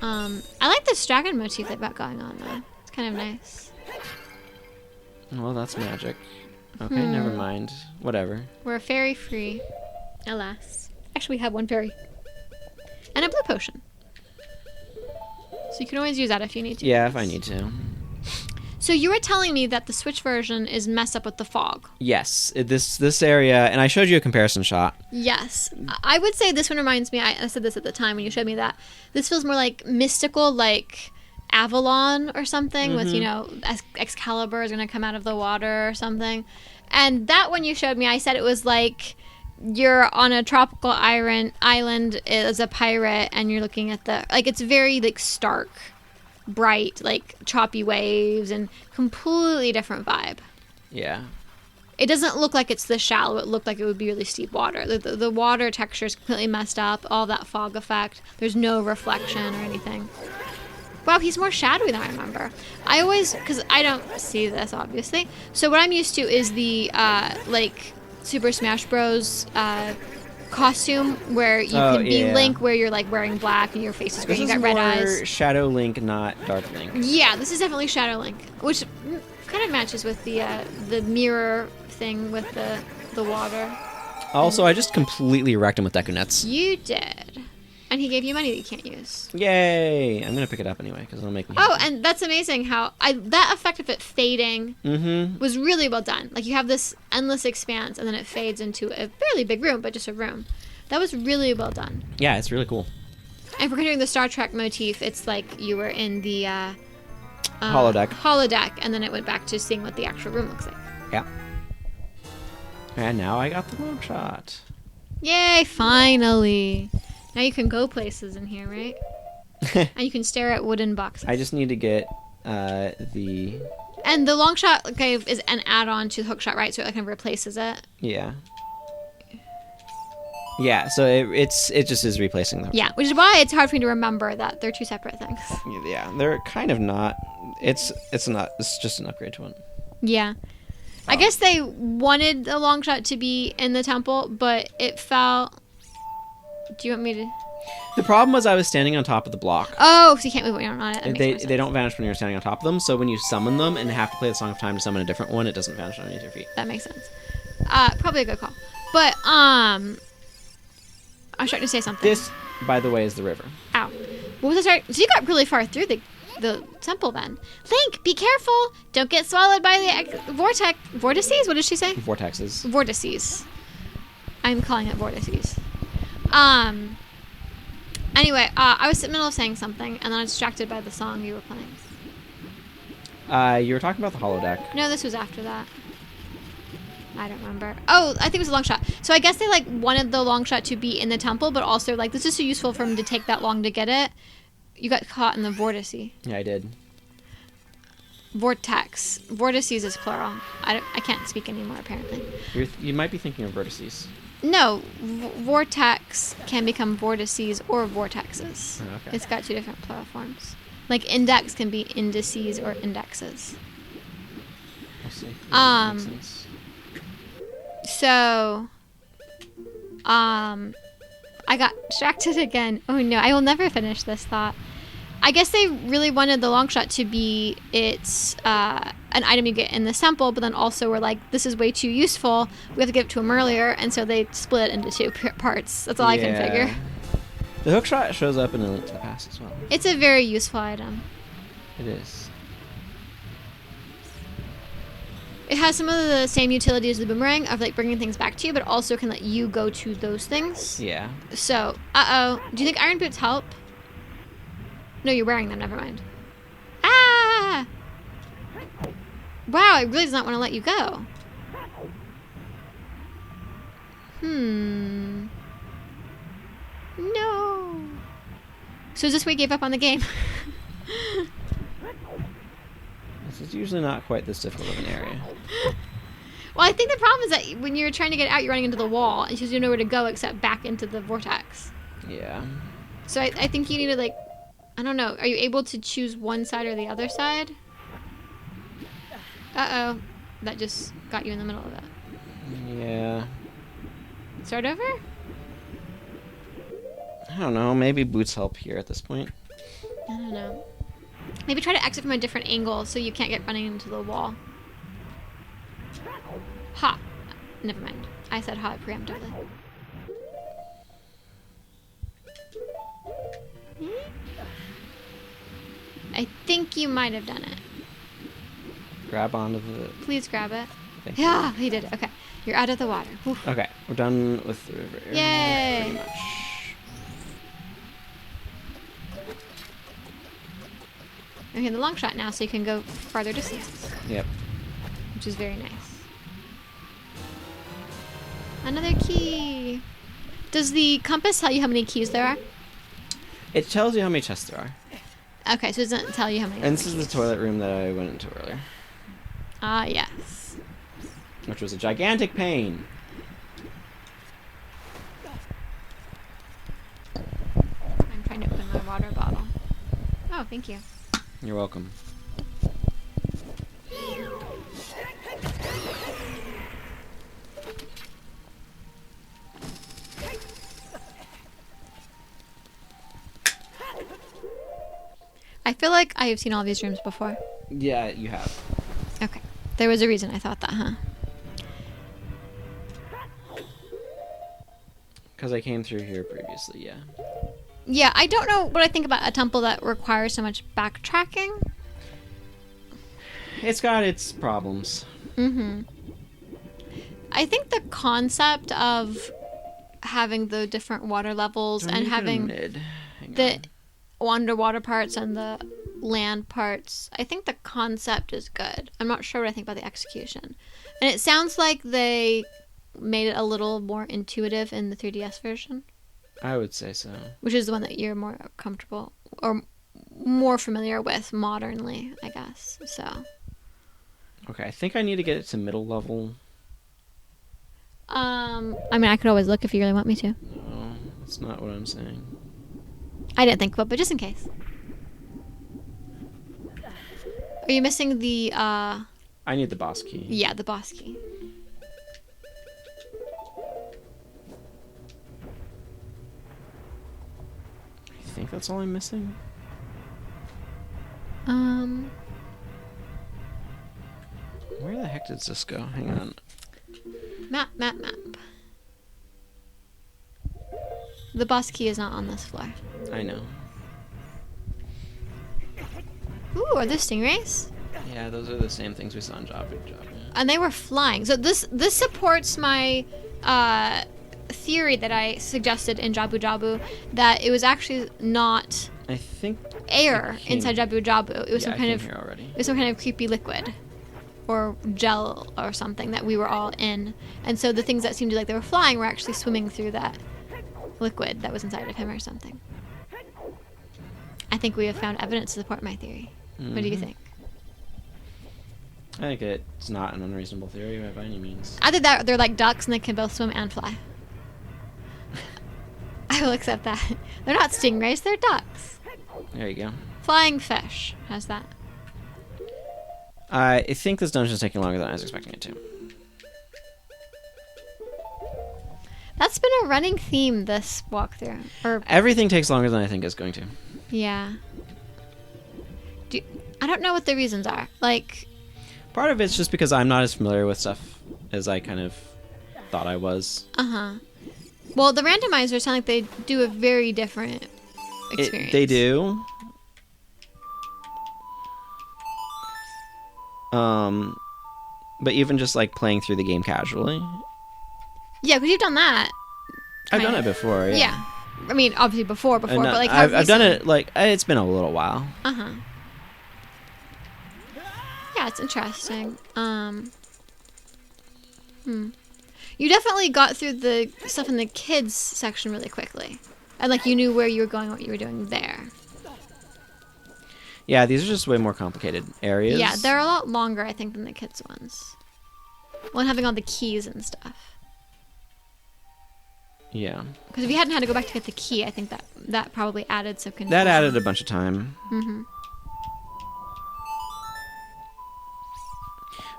I like this dragon motif they've got going on though. It's kind of nice. Well, that's magic. Okay, never mind. Whatever. We're fairy free, alas. Actually, we have one fairy and a blue potion. So you can always use that if you need to. Yeah, if I need to. So you were telling me that the Switch version is messed up with the fog. Yes, this area, and I showed you a comparison shot. Yes. I would say this one reminds me, I said this at the time when you showed me that, this feels more like mystical, like Avalon or something with, you know, Excalibur is going to come out of the water or something. And that one you showed me, I said it was like you're on a tropical island as a pirate and you're looking at the, like, it's very like stark, bright, like choppy waves and completely different vibe. Yeah. It doesn't look like it's this shallow. It looked like it would be really steep water. The water texture is completely messed up. All that fog effect. There's no reflection or anything. Wow, he's more shadowy than I remember. I always, because I don't see this, obviously. So what I'm used to is the, like, Super Smash Bros. Costume where you can be Link, where you're, like, wearing black and your face is green. You got red eyes. This is Shadow Link, not Dark Link. Yeah, this is definitely Shadow Link, which kind of matches with the mirror thing with the water. Also, I just completely wrecked him with Deku Nuts. You did. And he gave you money that you can't use. Yay! I'm gonna pick it up anyway because it'll make me. Oh, and that's amazing how that effect of it fading was really well done. Like you have this endless expanse, and then it fades into a fairly big room, but just a room. That was really well done. Yeah, it's really cool. And for continuing the Star Trek motif, it's like you were in the holodeck, and then it went back to seeing what the actual room looks like. Yeah. And now I got the long shot. Yay! Finally. Now you can go places in here, right? And you can stare at wooden boxes. I just need to get the... And the long shot is an add-on to the hook shot, right? So it kind of replaces it. Yeah. Yeah, so it just is replacing the hook shot. Which is why it's hard for me to remember that they're two separate things. Yeah, they're kind of not. It's not. It's just an upgrade to one. Yeah. I guess they wanted the long shot to be in the temple, but it felt... Do you want me to... The problem was I was standing on top of the block. Oh, so you can't move when you're on it. They don't vanish when you're standing on top of them, so when you summon them and have to play the Song of Time to summon a different one, it doesn't vanish underneath your feet. That makes sense. Probably a good call. But, I was trying to say something. This, by the way, is the river. Ow. What was I starting? So you got really far through the temple then. Link, be careful! Don't get swallowed by the vortices? What did she say? Vortexes. Vortices. I'm calling it vortices. Anyway, I was in the middle of saying something, and then I was distracted by the song you were playing. You were talking about the holodeck. No, this was after that. I don't remember. Oh, I think it was a long shot. So I guess they, like, wanted the long shot to be in the temple, but also, like, this is so useful for him to take that long to get it. You got caught in the vortice. Yeah, I did. Vortex. Vortices is plural. I can't speak anymore, apparently. You might be thinking of vertices. No, vortex can become vortices or vortexes. Oh, okay. It's got two different plural forms. Like index can be indices or indexes. We'll see. So, I got distracted again. Oh no, I will never finish this thought. I guess they really wanted the long shot to be an item you get in the sample, but then also were like, this is way too useful. We have to give it to him earlier, and so they split it into two parts. That's all I can figure. The hookshot shows up in A Link to the Past as well. It's a very useful item. It is. It has some of the same utility as the boomerang of like bringing things back to you, but also can let you go to those things. Yeah. So, do you think iron boots help? No, you're wearing them. Never mind. Ah! Wow, it really does not want to let you go. No. So is this where you gave up on the game? This is usually not quite this difficult of an area. Well, I think the problem is that when you're trying to get out, you're running into the wall, and you have nowhere to go except back into the vortex. Yeah. So I think you need to, like, I don't know. Are you able to choose one side or the other side? Uh-oh. That just got you in the middle of it. Yeah. Start over? I don't know. Maybe boots help here at this point. I don't know. Maybe try to exit from a different angle so you can't get running into the wall. Ha! Never mind. I said ha preemptively. I think you might have done it. Grab onto the... Please grab it. Thank Yeah, he did it. Okay. You're out of the water. Whew. Okay, we're done with the river. Yay! Pretty much. Okay, the long shot now so you can go farther distances. Yep. Which is very nice. Another key. Does the compass tell you how many keys there are? It tells you how many chests there are. Okay, so it doesn't tell you how many. And this is the toilet room that I went into earlier. Ah, yes. Which was a gigantic pain. I'm trying to open my water bottle. Oh, thank you. You're welcome. I feel like I have seen all these rooms before. Yeah, you have. Okay. There was a reason I thought that, huh? Because I came through here previously, yeah. Yeah, I don't know what I think about a temple that requires so much backtracking. It's got its problems. Mm-hmm. I think the concept of having the different water levels and having the underwater parts and the land parts, I think the concept is good. I'm not sure what I think about the execution. And it sounds like they made it a little more intuitive in the 3DS version. I would say so. Which is the one that you're more comfortable or more familiar with modernly, I guess. So. Okay, I think I need to get it to middle level. I mean, I could always look if you really want me to. No, that's not what I'm saying. I didn't think of it, but just in case. Are you missing the, I need the boss key. Yeah, the boss key. I think that's all I'm missing. Where the heck did this go? Hang on. Map. The boss key is not on this floor. I know. Ooh, are those stingrays? Yeah, those are the same things we saw in Jabu. And they were flying. So this supports my theory that I suggested in Jabu that it was actually not I think air inside Jabu. It was some kind of creepy liquid or gel or something that we were all in. And so the things that seemed like they were flying were actually swimming through that liquid that was inside of him or something. I think we have found evidence to support my theory. Mm-hmm. What do you think? I think it's not an unreasonable theory by any means. Either that or they're like ducks and they can both swim and fly. I will accept that. They're not stingrays, they're ducks. There you go. Flying fish. How's that? I think this dungeon is taking longer than I was expecting it to. That's been a running theme this walkthrough. Everything takes longer than I think it's going to. Yeah. I don't know what the reasons are. Like, part of it's just because I'm not as familiar with stuff as I kind of thought I was. Uh-huh. Well, the randomizers sound like they do a very different experience. They do. But even just like playing through the game casually. Yeah, because you've done that. I've done it before, yeah. Yeah. I mean, obviously before, but like how I've done it, like, it's been a little while. Uh-huh. Yeah, it's interesting. You definitely got through the stuff in the kids section really quickly. And, like, you knew where you were going, what you were doing there. Yeah, these are just way more complicated areas. Yeah, they're a lot longer, I think, than the kids' ones. Well, and having all the keys and stuff. Yeah. Because if you hadn't had to go back to get the key, I think that probably added some confusion. That added a bunch of time. Mm-hmm.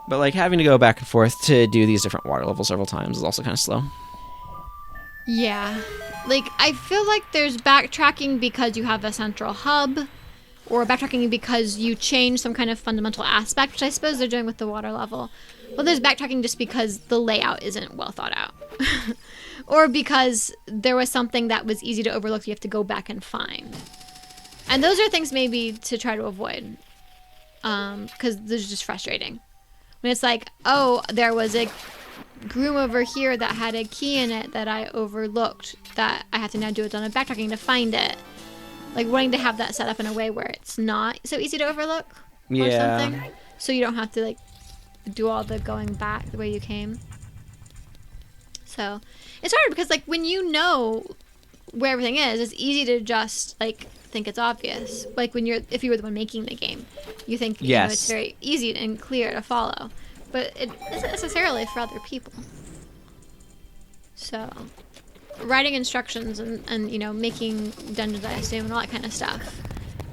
But like having to go back and forth to do these different water levels several times is also kind of slow. Yeah. Like, I feel like there's backtracking because you have a central hub, or backtracking because you change some kind of fundamental aspect, which I suppose they're doing with the water level. Well, there's backtracking just because the layout isn't well thought out. Or because there was something that was easy to overlook you have to go back and find. And those are things maybe to try to avoid. Because those are just frustrating. When it's like, oh, there was a room over here that had a key in it that I overlooked, that I have to now do a ton of backtracking to find it. Like, wanting to have that set up in a way where it's not so easy to overlook. Or something. So you don't have to, like, do all the going back the way you came. So it's hard because, like, when you know where everything is, it's easy to just, like, think it's obvious. Like, if you were the one making the game, you think you know, it's very easy and clear to follow. But it isn't necessarily for other people. So writing instructions and you know, making dungeons, I assume, and all that kind of stuff.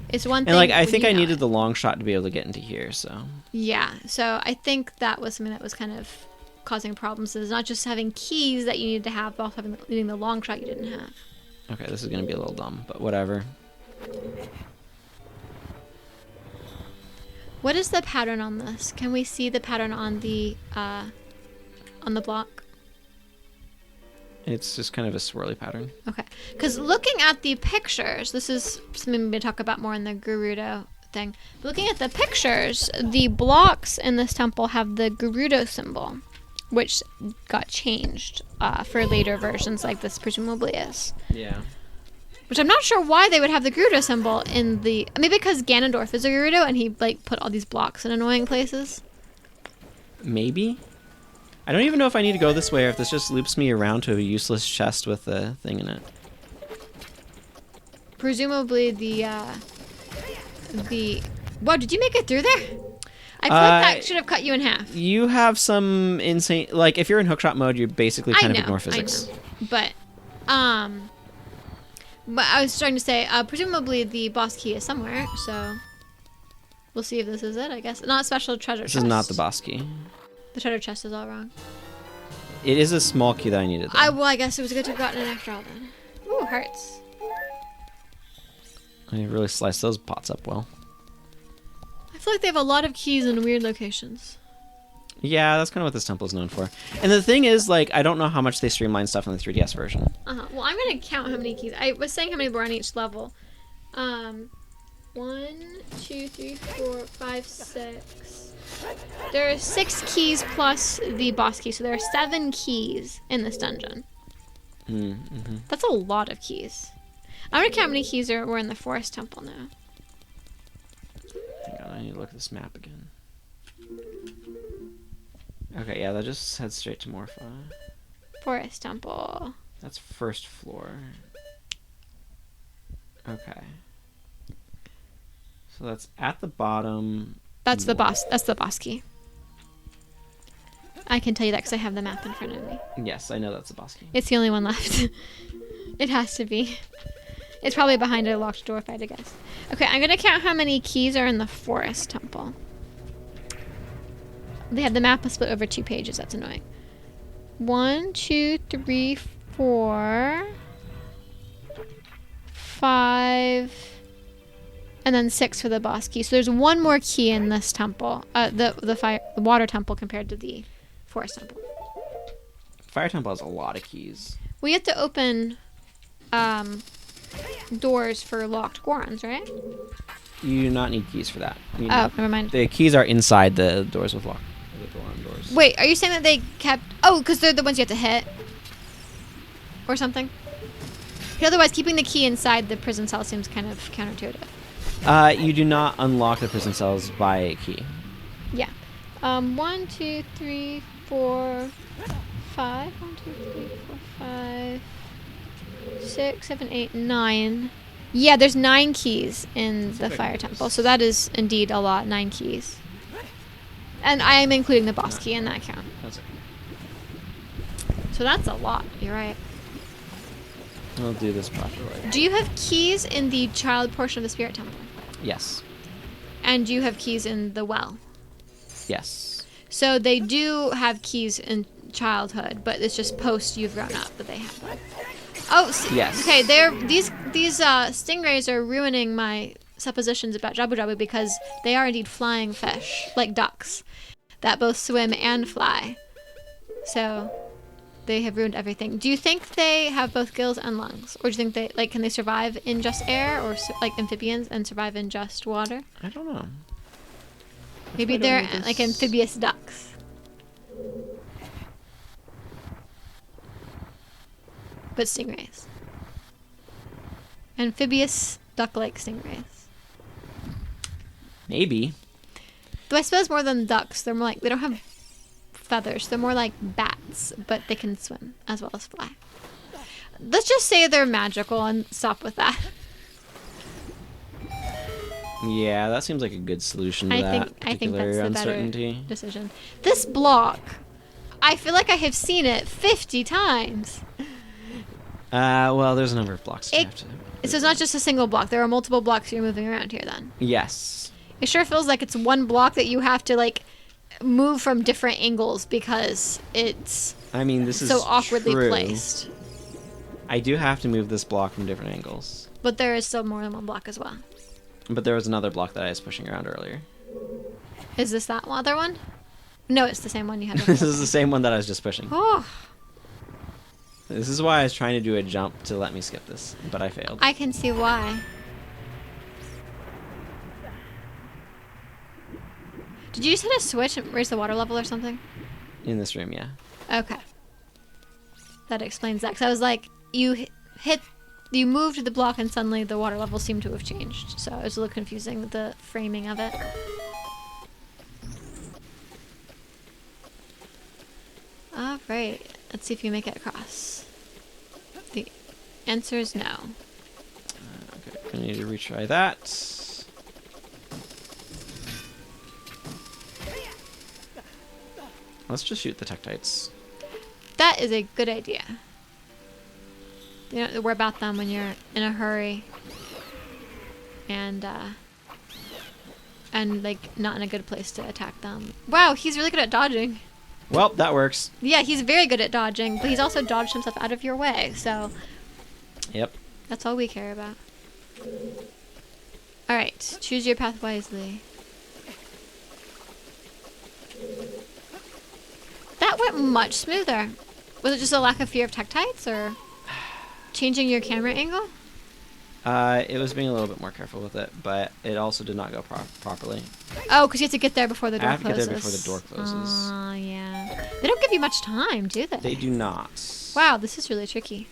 It's one thing. And, like, I think I needed the long shot to be able to get into here, so. Yeah, so I think that was something that was kind of causing problems. It's not just having keys that you needed to have, but also needing the long shot you didn't have. Okay, this is going to be a little dumb, but whatever. What is the pattern on this? Can we see the pattern on the block? It's just kind of a swirly pattern. Okay, because looking at the pictures, this is something we're going to talk about more in the Gerudo thing. Looking at the pictures, the blocks in this temple have the Gerudo symbol, which got changed for later versions like this presumably is. Yeah. Which I'm not sure why they would have the Gerudo symbol in the... Maybe because Ganondorf is a Gerudo and he, like, put all these blocks in annoying places. Maybe? I don't even know if I need to go this way or if this just loops me around to a useless chest with a thing in it. Presumably the... Whoa, did you make it through there? I feel like that should have cut you in half. You have some insane... Like, if you're in hookshot mode, you basically kind of ignore physics. I know. But I was trying to say, presumably the boss key is somewhere, so... We'll see if this is it, I guess. Not special treasure chest. This is not the boss key. The treasure chest is all wrong. It is a small key that I needed, though. Well, I guess it was good to have gotten it after all, then. Ooh, hearts. I really sliced those pots up well. I feel like they have a lot of keys in weird locations. Yeah, that's kind of what this temple is known for. And the thing is, like, I don't know how much they streamline stuff in the 3DS version. Well, I'm going to count how many keys. I was saying how many were on each level. 1, 2, 3, 4, 5, 6. There are 6 keys plus the boss key, so there are 7 keys in this dungeon. Mm-hmm. That's a lot of keys. I'm going to count how many keys were in the forest temple now. Hang on, I need to look at this map again. Okay, yeah, that just heads straight to Morpha. Forest temple. That's first floor. Okay. So that's at the bottom. That's the boss. That's the boss key. I can tell you that because I have the map in front of me. Yes, I know that's the boss key. It's the only one left. It has to be. It's probably behind a locked door, if I had to guess. Okay, I'm going to count how many keys are in the forest temple. They have the map split over 2 pages. That's annoying. 1, 2, 3, 4, 5, and then 6 for the boss key. So there's 1 more key in this temple, the water temple compared to the forest temple. Fire temple has a lot of keys. We have to open doors for locked Gorons, right? You do not need keys for that. Never mind. The keys are inside the doors with lock. The Goron doors. Wait, are you saying that they kept... Oh, because they're the ones you have to hit? Or something? Otherwise, keeping the key inside the prison cell seems kind of counterintuitive. You do not unlock the prison cells by a key. Yeah. 1, 2, 3, 4, 5. 1, 2, 3, 4, 5, 6, 7, 8, 9. Yeah, there's 9 keys in the fire temple, so that is indeed a lot. 9 keys. And I am including the boss key in that count. That's okay. So that's a lot. You're right. I'll do this properly. Do you have keys in the child portion of the spirit temple? Yes. And do you have keys in the well? Yes. So they do have keys in childhood, but it's just post you've grown up that they have them. Oh, yes. Okay. These stingrays are ruining my suppositions about Jabu Jabu because they are indeed flying fish, like ducks, that both swim and fly. So they have ruined everything. Do you think they have both gills and lungs, or do you think they can they survive in just air, or like amphibians and survive in just water? I don't know. Maybe they're like amphibious ducks. But stingrays. Amphibious duck-like stingrays. Maybe. Though I suppose more than ducks, they're more like, they don't have feathers. They're more like bats, but they can swim as well as fly. Let's just say they're magical and stop with that. Yeah, that seems like a good solution to I think that's the uncertainty. better decision. This block, I feel like I have seen it 50 times. Well, there's a number of blocks. So it's not just a single block. There are multiple blocks you're moving around here then. Yes. It sure feels like it's one block that you have to like move from different angles because it's this is so awkwardly true. placed. I do have to move this block from different angles. But there is still more than one block as well. But there was another block that I was pushing around earlier. Is this that other one? No, it's the same one you had. This is the same one that I was just pushing. Oh. This is why I was trying to do a jump to let me skip this, but I failed. I can see why. Did you just hit a switch and raise the water level or something? In this room, yeah. Okay. That explains that. Because I was like, you moved the block and suddenly the water level seemed to have changed. So it was a little confusing, the framing of it. Alright. Let's see if you make it across. The answer is no. Okay, I need to retry that. Let's just shoot the Tektites. That is a good idea. You don't have to worry about them when you're in a hurry. And like not in a good place to attack them. Wow, he's really good at dodging. Well, that works. Yeah, he's very good at dodging, but he's also dodged himself out of your way, so. Yep. That's all we care about. Alright, choose your path wisely. That went much smoother. Was it just a lack of fear of Tektites, or changing your camera angle? It was being a little bit more careful with it, but it also did not go properly. Oh, because you have to get there before the door closes. I have to get there before the door closes. Oh, yeah. They don't give you much time, do they? They do not. Wow, this is really tricky.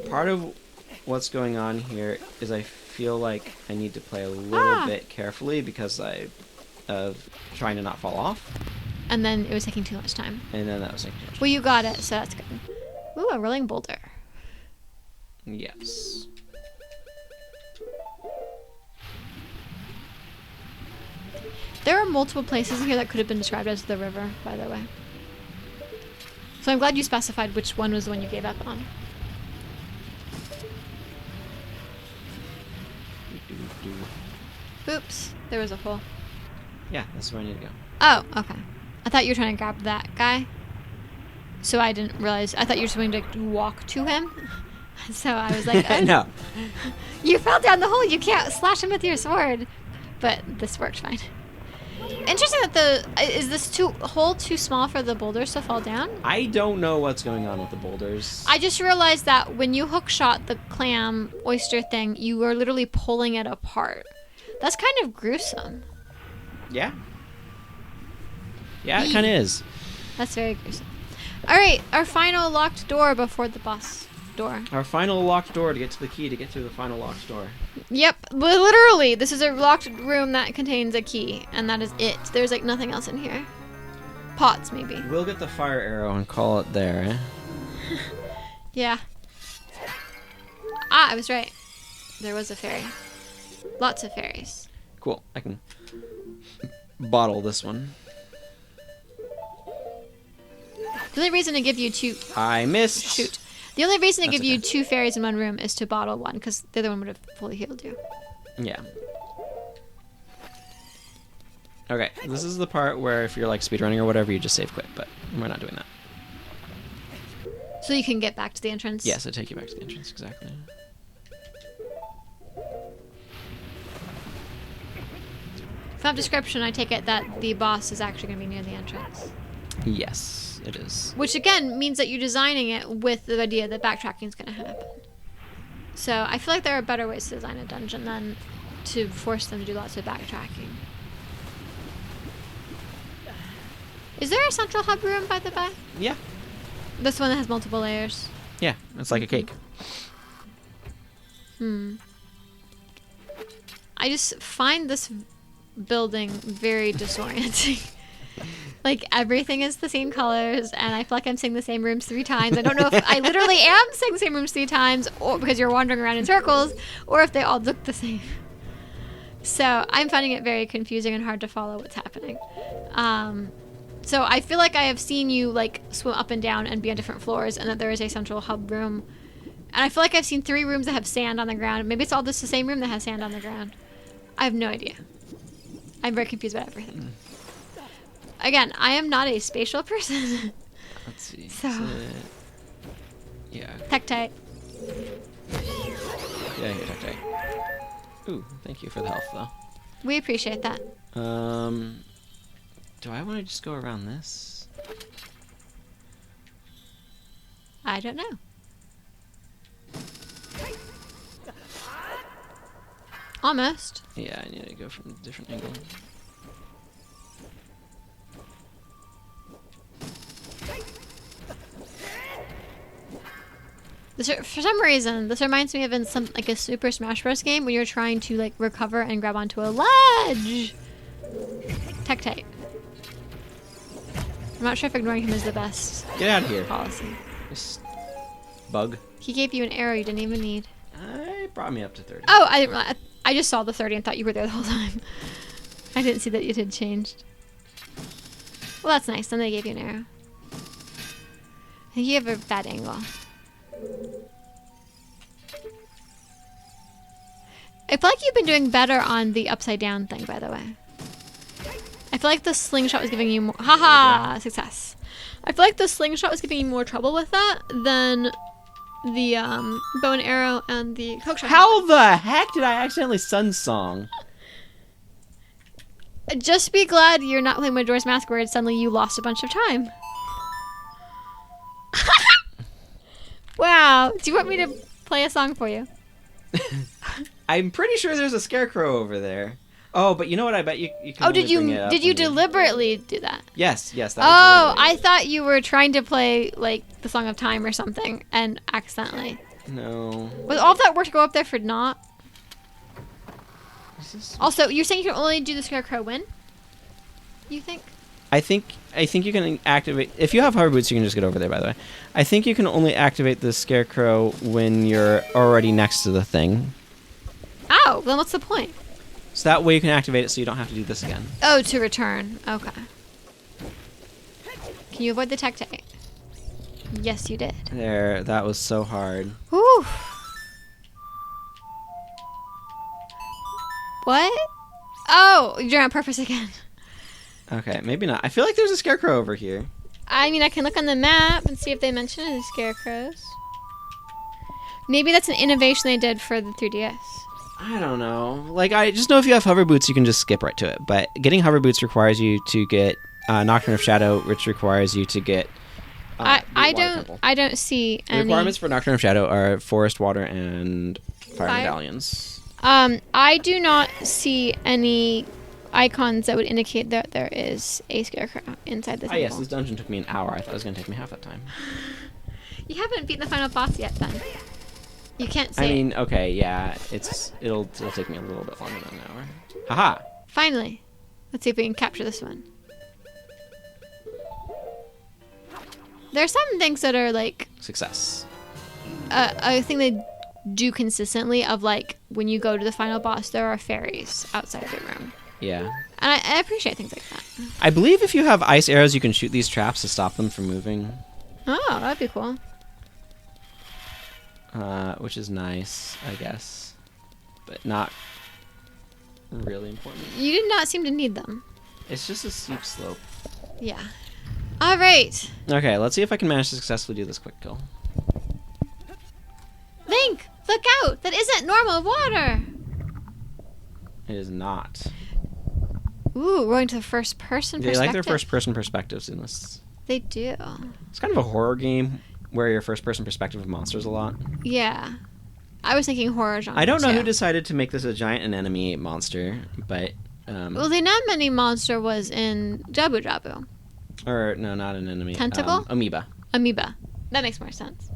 Part of what's going on here is I feel like I need to play a little bit carefully because of trying to not fall off. And then it was taking too much time. And then that was taking too much time. Well, you got it, so that's good. Ooh, a rolling boulder. Yes. There are multiple places in here that could have been described as the river, by the way. So I'm glad you specified which one was the one you gave up on. Oops, there was a hole. Yeah, that's where I need to go. Oh, okay. I thought you were trying to grab that guy. So I didn't realize. I thought you were just going to walk to him. So I was like, no. You fell down the hole. You can't slash him with your sword. But this worked fine. Interesting that is this hole too small for the boulders to fall down? I don't know what's going on with the boulders. I just realized that when you hook shot the clam oyster thing, you were literally pulling it apart. That's kind of gruesome. Yeah. Yeah, it kind of is. That's very gruesome. All right, our final locked door before the boss door. Our final locked door to get to the key to get to the final locked door. Yep, literally, this is a locked room that contains a key, and that is it. There's like nothing else in here. Pots, maybe. We'll get the fire arrow and call it there, eh? Yeah. Ah, I was right. There was a fairy. Lots of fairies. Cool. I can bottle this one. The only reason to give you two... I missed. Shoot. The only reason to That's give you okay. 2 fairies in one room is to bottle one, because the other one would have fully healed you. Yeah. Okay, this is the part where if you're like speedrunning or whatever, you just save quit, but we're not doing that. So you can get back to the entrance? Yes, I take you back to the entrance, exactly. From description, I take it that the boss is actually going to be near the entrance. Yes, it is. Which again means that you're designing it with the idea that backtracking is going to happen. So I feel like there are better ways to design a dungeon than to force them to do lots of backtracking. Is there a central hub room, by the way? Yeah. This one that has multiple layers? Yeah, it's like a cake. I just find this building very disorienting. Like, everything is the same colors, and I feel like I'm seeing the same rooms 3 times. I don't know if I literally am seeing the same rooms 3 times, or because you're wandering around in circles, or if they all look the same. So I'm finding it very confusing and hard to follow what's happening. So I feel like I have seen you like swim up and down and be on different floors, and that there is a central hub room. And I feel like I've seen 3 rooms that have sand on the ground. Maybe it's all just the same room that has sand on the ground. I have no idea. I'm very confused about everything. Again, I am not a spatial person. Let's see. So- Yeah. Tectite. Yeah, here, Tectite. Ooh, thank you for the health, though. We appreciate that. Do I want to just go around this? I don't know. Almost. Yeah, I need to go from a different angle. For some reason, this reminds me of in some like a Super Smash Bros. Game when you're trying to like recover and grab onto a ledge. Tectite. I'm not sure if ignoring him is the best Get out of here. policy. This bug. He gave you an arrow you didn't even need. It brought me up to 30. Oh, I didn't realize. I just saw the 30 and thought you were there the whole time. I didn't see that it had changed. Well, that's nice. Then they gave you an arrow. I think you have a bad angle. I feel like you've been doing better on the upside down thing, by the way. I feel like the slingshot was giving you more... Haha! Success. I feel like the slingshot was giving you more trouble with that than the bow and arrow and the hookshot. How the heck did I accidentally Sunsong? Just be glad you're not playing Majora's Mask where suddenly you lost a bunch of time. Wow. Do you want me to play a song for you? I'm pretty sure there's a scarecrow over there. Oh, but you know what? I bet you can. Oh, only did you bring it up did you when deliberately do that? Yes, yes. That Oh, was I thought you were trying to play like the Song of Time or something and accidentally. No. Was all of that work to go up there for naught? Is this... Also, you're saying you can only do the scarecrow when? You think? I think you can activate if you have hover boots. You can just get over there. By the way, I think you can only activate the scarecrow when you're already next to the thing. Oh, then what's the point? So that way you can activate it, so you don't have to do this again. Oh, to return. Okay. Can you avoid the tectite? Yes, you did. There, that was so hard. Whew. What? Oh, you're doing it on purpose again. Okay, maybe not. I feel like there's a scarecrow over here. I mean, I can look on the map and see if they mention any scarecrows. Maybe that's an innovation they did for the 3DS. I don't know. Like, I just know if you have hover boots, you can just skip right to it. But getting hover boots requires you to get Nocturne of Shadow, which requires you to get. I don't see The any. requirements for Nocturne of Shadow are forest, water, and fire medallions. I do not see any icons that would indicate that there is a scarecrow inside the temple. Yes, this dungeon took me an hour. I thought it was going to take me half that time. You haven't beaten the final boss yet, then. You can't say. I mean, okay, yeah, it'll take me a little bit longer than an hour. Haha. Finally. Let's see if we can capture this one. There are some things that are like Success. a thing they do consistently of like when you go to the final boss, there are fairies outside of the room. Yeah. And I appreciate things like that. I believe if you have ice arrows, you can shoot these traps to stop them from moving. Oh, that'd be cool. Which is nice, I guess. But not really important. You did not seem to need them. It's just a steep slope. Yeah. All right. Okay, let's see if I can manage to successfully do this quick kill. Link, look out! That isn't normal water! It is not. Ooh, we're going to the first-person perspective. They like their first-person perspectives in this. They do. It's kind of a horror game where your first-person perspective of monsters a lot. Yeah. I was thinking horror genre, I don't know too. who decided to make this a giant anemone monster, but... well, the anemone monster was in Jabu Jabu. Or, no, not an anemone. Tentacle? Amoeba. Amoeba. That makes more sense.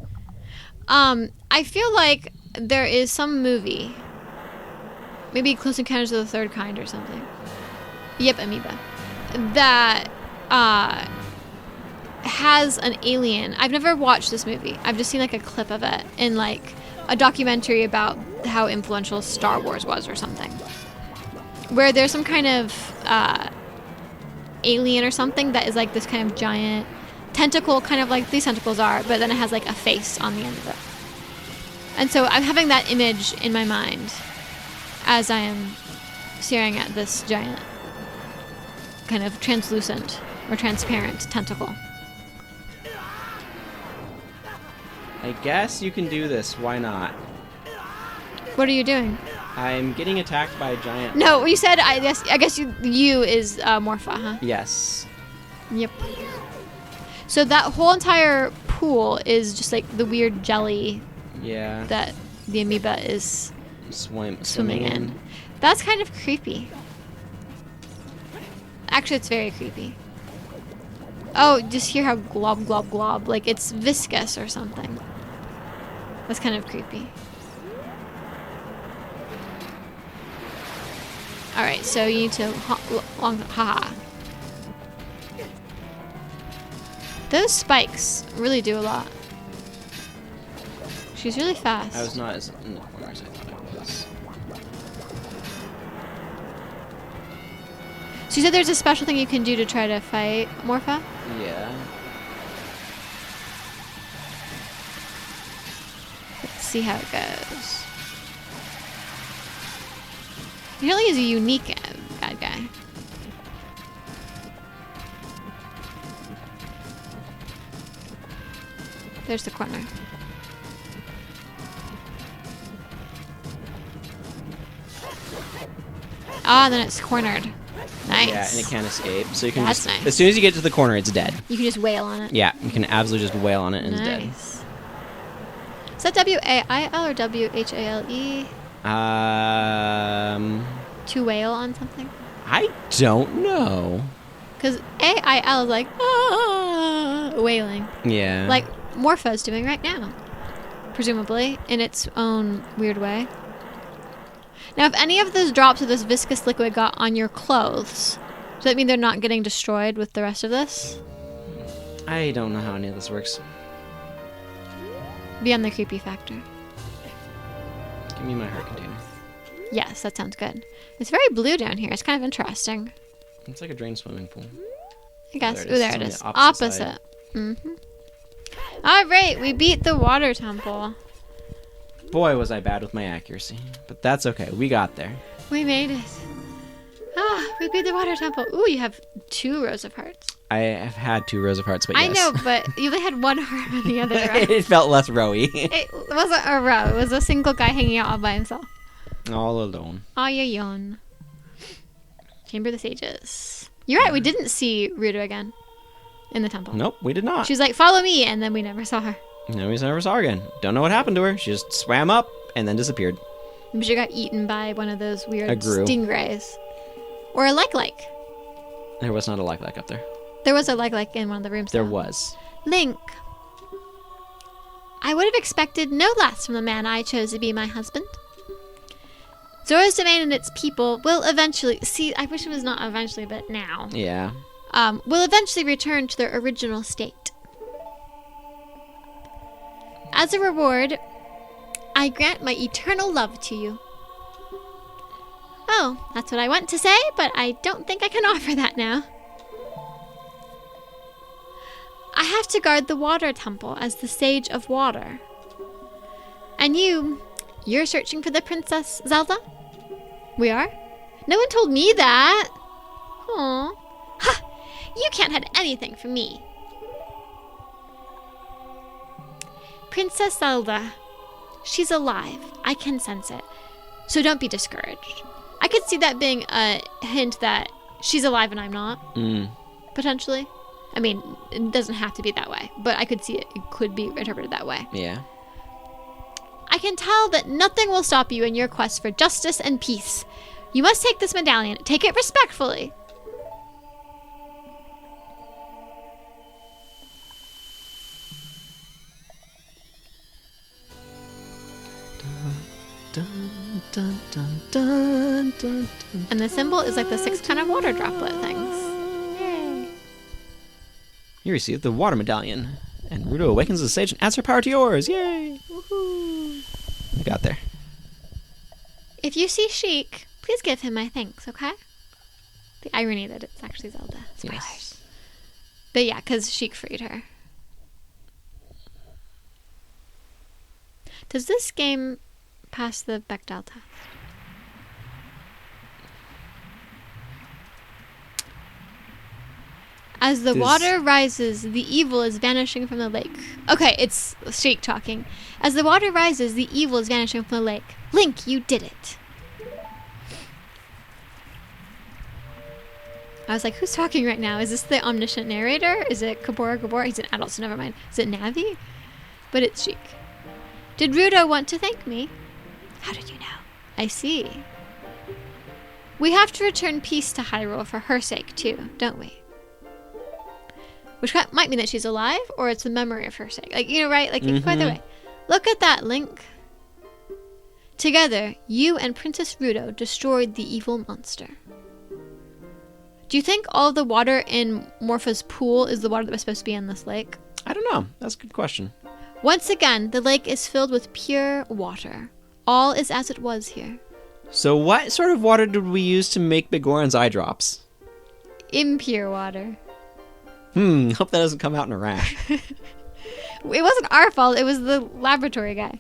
I feel like there is some movie, maybe Close Encounters of the Third Kind or something. Yep, amoeba. That has an alien. I've never watched this movie. I've just seen like a clip of it in like a documentary about how influential Star Wars was or something. Where there's some kind of alien or something that is like this kind of giant tentacle, kind of like these tentacles are, but then it has like a face on the end of it. And so I'm having that image in my mind as I am staring at this giant kind of translucent or transparent tentacle. I guess you can do this. Why not? What are you doing? I'm getting attacked by a giant... No, you said, I guess you is Morpha, huh? Yes. Yep. So that whole entire pool is just like the weird jelly that the amoeba is swimming in. That's kind of creepy. Actually, it's very creepy. Oh, just hear how glob, glob, glob. Like it's viscous or something. That's kind of creepy. Alright, so you need to haha. Those spikes really do a lot. She's really fast. I was not as in the corner as I thought I was. So you said there's a special thing you can do to try to fight Morpha? Yeah. Let's see how it goes. Apparently he's a unique bad guy. There's the corner. Ah, then it's cornered. Nice. Yeah, and it can't escape. So you can That's just... nice. As soon as you get to the corner, it's dead. You can just wail on it. Yeah, you can absolutely just wail on it and it's dead. Is that W-A-I-L or W-H-A-L-E? To wail on something? I don't know. Because A-I-L is like, wailing. Yeah. Like Morpha is doing right now. Presumably, in its own weird way. Now, if any of those drops of this viscous liquid got on your clothes, does that mean they're not getting destroyed with the rest of this? I don't know how any of this works. Beyond the creepy factor. Give me my heart container. Yes, that sounds good. It's very blue down here. It's kind of interesting. It's like a drained swimming pool. I guess. There it is. Oh, there it It's is. on the opposite Mm-hmm. All right, we beat the water temple. Boy, was I bad with my accuracy. But that's okay. We got there. We made it. Ah, we beat the water temple. Ooh, you have 2 rows of hearts. I have had 2 rows of hearts, but yes. I know, but you only had 1 heart on the other row. It felt less rowy. It wasn't a row. It was a single guy hanging out all by himself. All alone. Oh, you yawn. Chamber of the Sages. You're right, we didn't see Ruta again in the temple. Nope, we did not. She was like, follow me, and then we never saw her. No, we never saw her again. Don't know what happened to her. She just swam up and then disappeared. Maybe she got eaten by one of those weird A grue. stingrays. Or a like. There was not a like up there. There was a like in one of the rooms. There though. was. Link. I would have expected no less from the man I chose to be my husband. Zora's domain and its people will eventually... See, I wish it was not eventually, but now. Yeah. Will eventually return to their original state. As a reward, I grant my eternal love to you. Oh, that's what I want to say, but I don't think I can offer that now. I have to guard the water temple as the Sage of Water. And you're searching for the Princess Zelda? We are? No one told me that. Aw. Ha! You can't hide anything from me. Princess Zelda. She's alive. I can sense it. So don't be discouraged. I could see that being a hint that she's alive and I'm not. Potentially. I mean, it doesn't have to be that way, but I could see it. It could be interpreted that way. Yeah. I can tell that nothing will stop you in your quest for justice and peace. You must take this medallion. Take it respectfully. Dun, dun, dun, dun, dun, dun. And the symbol is like the 6 kind of water droplet things. Yay. You receive the water medallion, and Ruto awakens the sage and adds her power to yours. Yay! Woohoo. We got there. If you see Sheik, please give him my thanks, okay? The irony that it's actually Zelda. Spoilers. Yes. But yeah, because Sheik freed her. Does this game pass the Bechdel test? As the water rises, the evil is vanishing from the lake. Okay, it's Sheik talking. As the water rises, the evil is vanishing from the lake. Link, you did it. I was like, who's talking right now? Is this the omniscient narrator? Is it Kabora Gabora? He's an adult, so never mind. Is it Navi? But it's Sheik. Did Ruto want to thank me? How did you know? I see. We have to return peace to Hyrule for her sake, too, don't we? Which might mean that she's alive, or it's the memory of her sake. Like, you know, right? Like, it could go either way. Look at that, Link. Together, you and Princess Ruto destroyed the evil monster. Do you think all the water in Morpha's pool is the water that was supposed to be in this lake? I don't know. That's a good question. Once again, the lake is filled with pure water. All is as it was here. So what sort of water did we use to make Bigoron's eye drops? Impure water. Hope that doesn't come out in a rash. It wasn't our fault. It was the laboratory guy.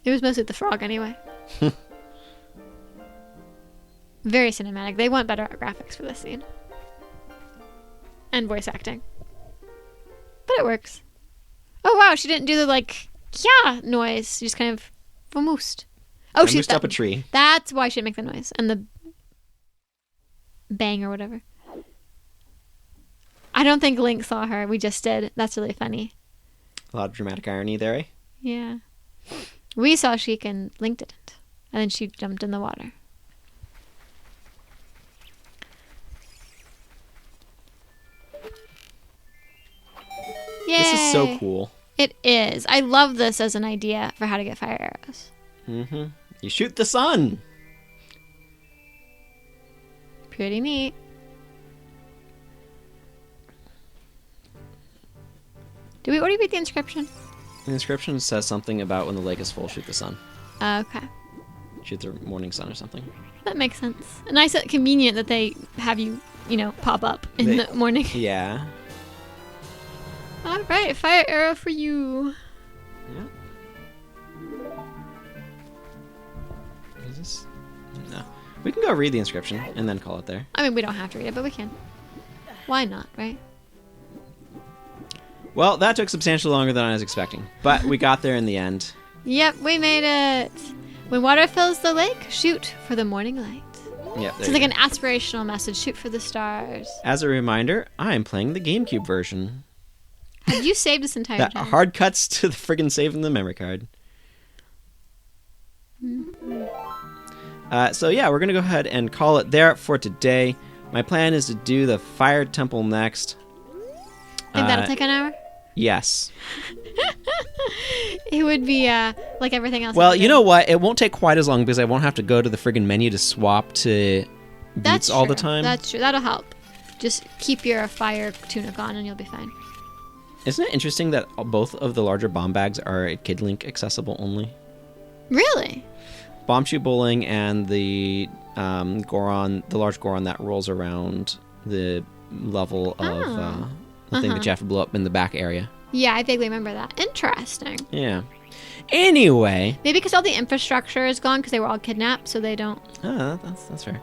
It was mostly the frog anyway. Very cinematic. They want better graphics for this scene. And voice acting. But it works. Oh wow, she didn't do the like, yeah noise. She just kind of vamoosed. Oh, she's up a tree. That's why she didn't make the noise. And the bang or whatever. I don't think Link saw her. We just did. That's really funny. A lot of dramatic irony there, eh? Yeah. We saw Sheik and Link didn't. And then she jumped in the water. Yay. This is so cool. It is. I love this as an idea for how to get fire arrows. You shoot the sun. Pretty neat. Do we already read the inscription? The inscription says something about when the lake is full, shoot the sun. Okay. Shoot the morning sun or something. That makes sense. Nice, convenient that they have you, pop up in the morning. Yeah. All right, fire arrow for you. Yeah. Is this? No. We can go read the inscription and then call it there. I mean, we don't have to read it, but we can. Why not, right? Well, that took substantially longer than I was expecting, but we got there in the end. Yep, we made it. When water fills the lake, shoot for the morning light. Yeah, it's like an aspirational message. Shoot for the stars. As a reminder, I'm playing the GameCube version. Have you saved this entire that time? Hard cuts to the friggin' save in the memory card. So yeah, we're gonna go ahead and call it there for today. My plan is to do the Fire Temple next. Think that'll take an hour? Yes. It would be like everything else. Well, you know what? It won't take quite as long because I won't have to go to the friggin' menu to swap to beats all the time. That's true. That'll help. Just keep your fire tunic on and you'll be fine. Isn't it interesting that both of the larger bomb bags are Kid Link accessible only? Really? Bomb Shoot Bowling and the Goron, the large Goron that rolls around the level of the thing that you have to blow up in the back area. Yeah, I vaguely remember that. Interesting. Yeah. Anyway. Maybe because all the infrastructure is gone because they were all kidnapped, so they don't... Oh, that's fair.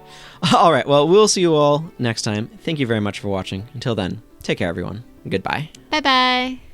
All right, well, we'll see you all next time. Thank you very much for watching. Until then, take care, everyone. Goodbye. Bye-bye.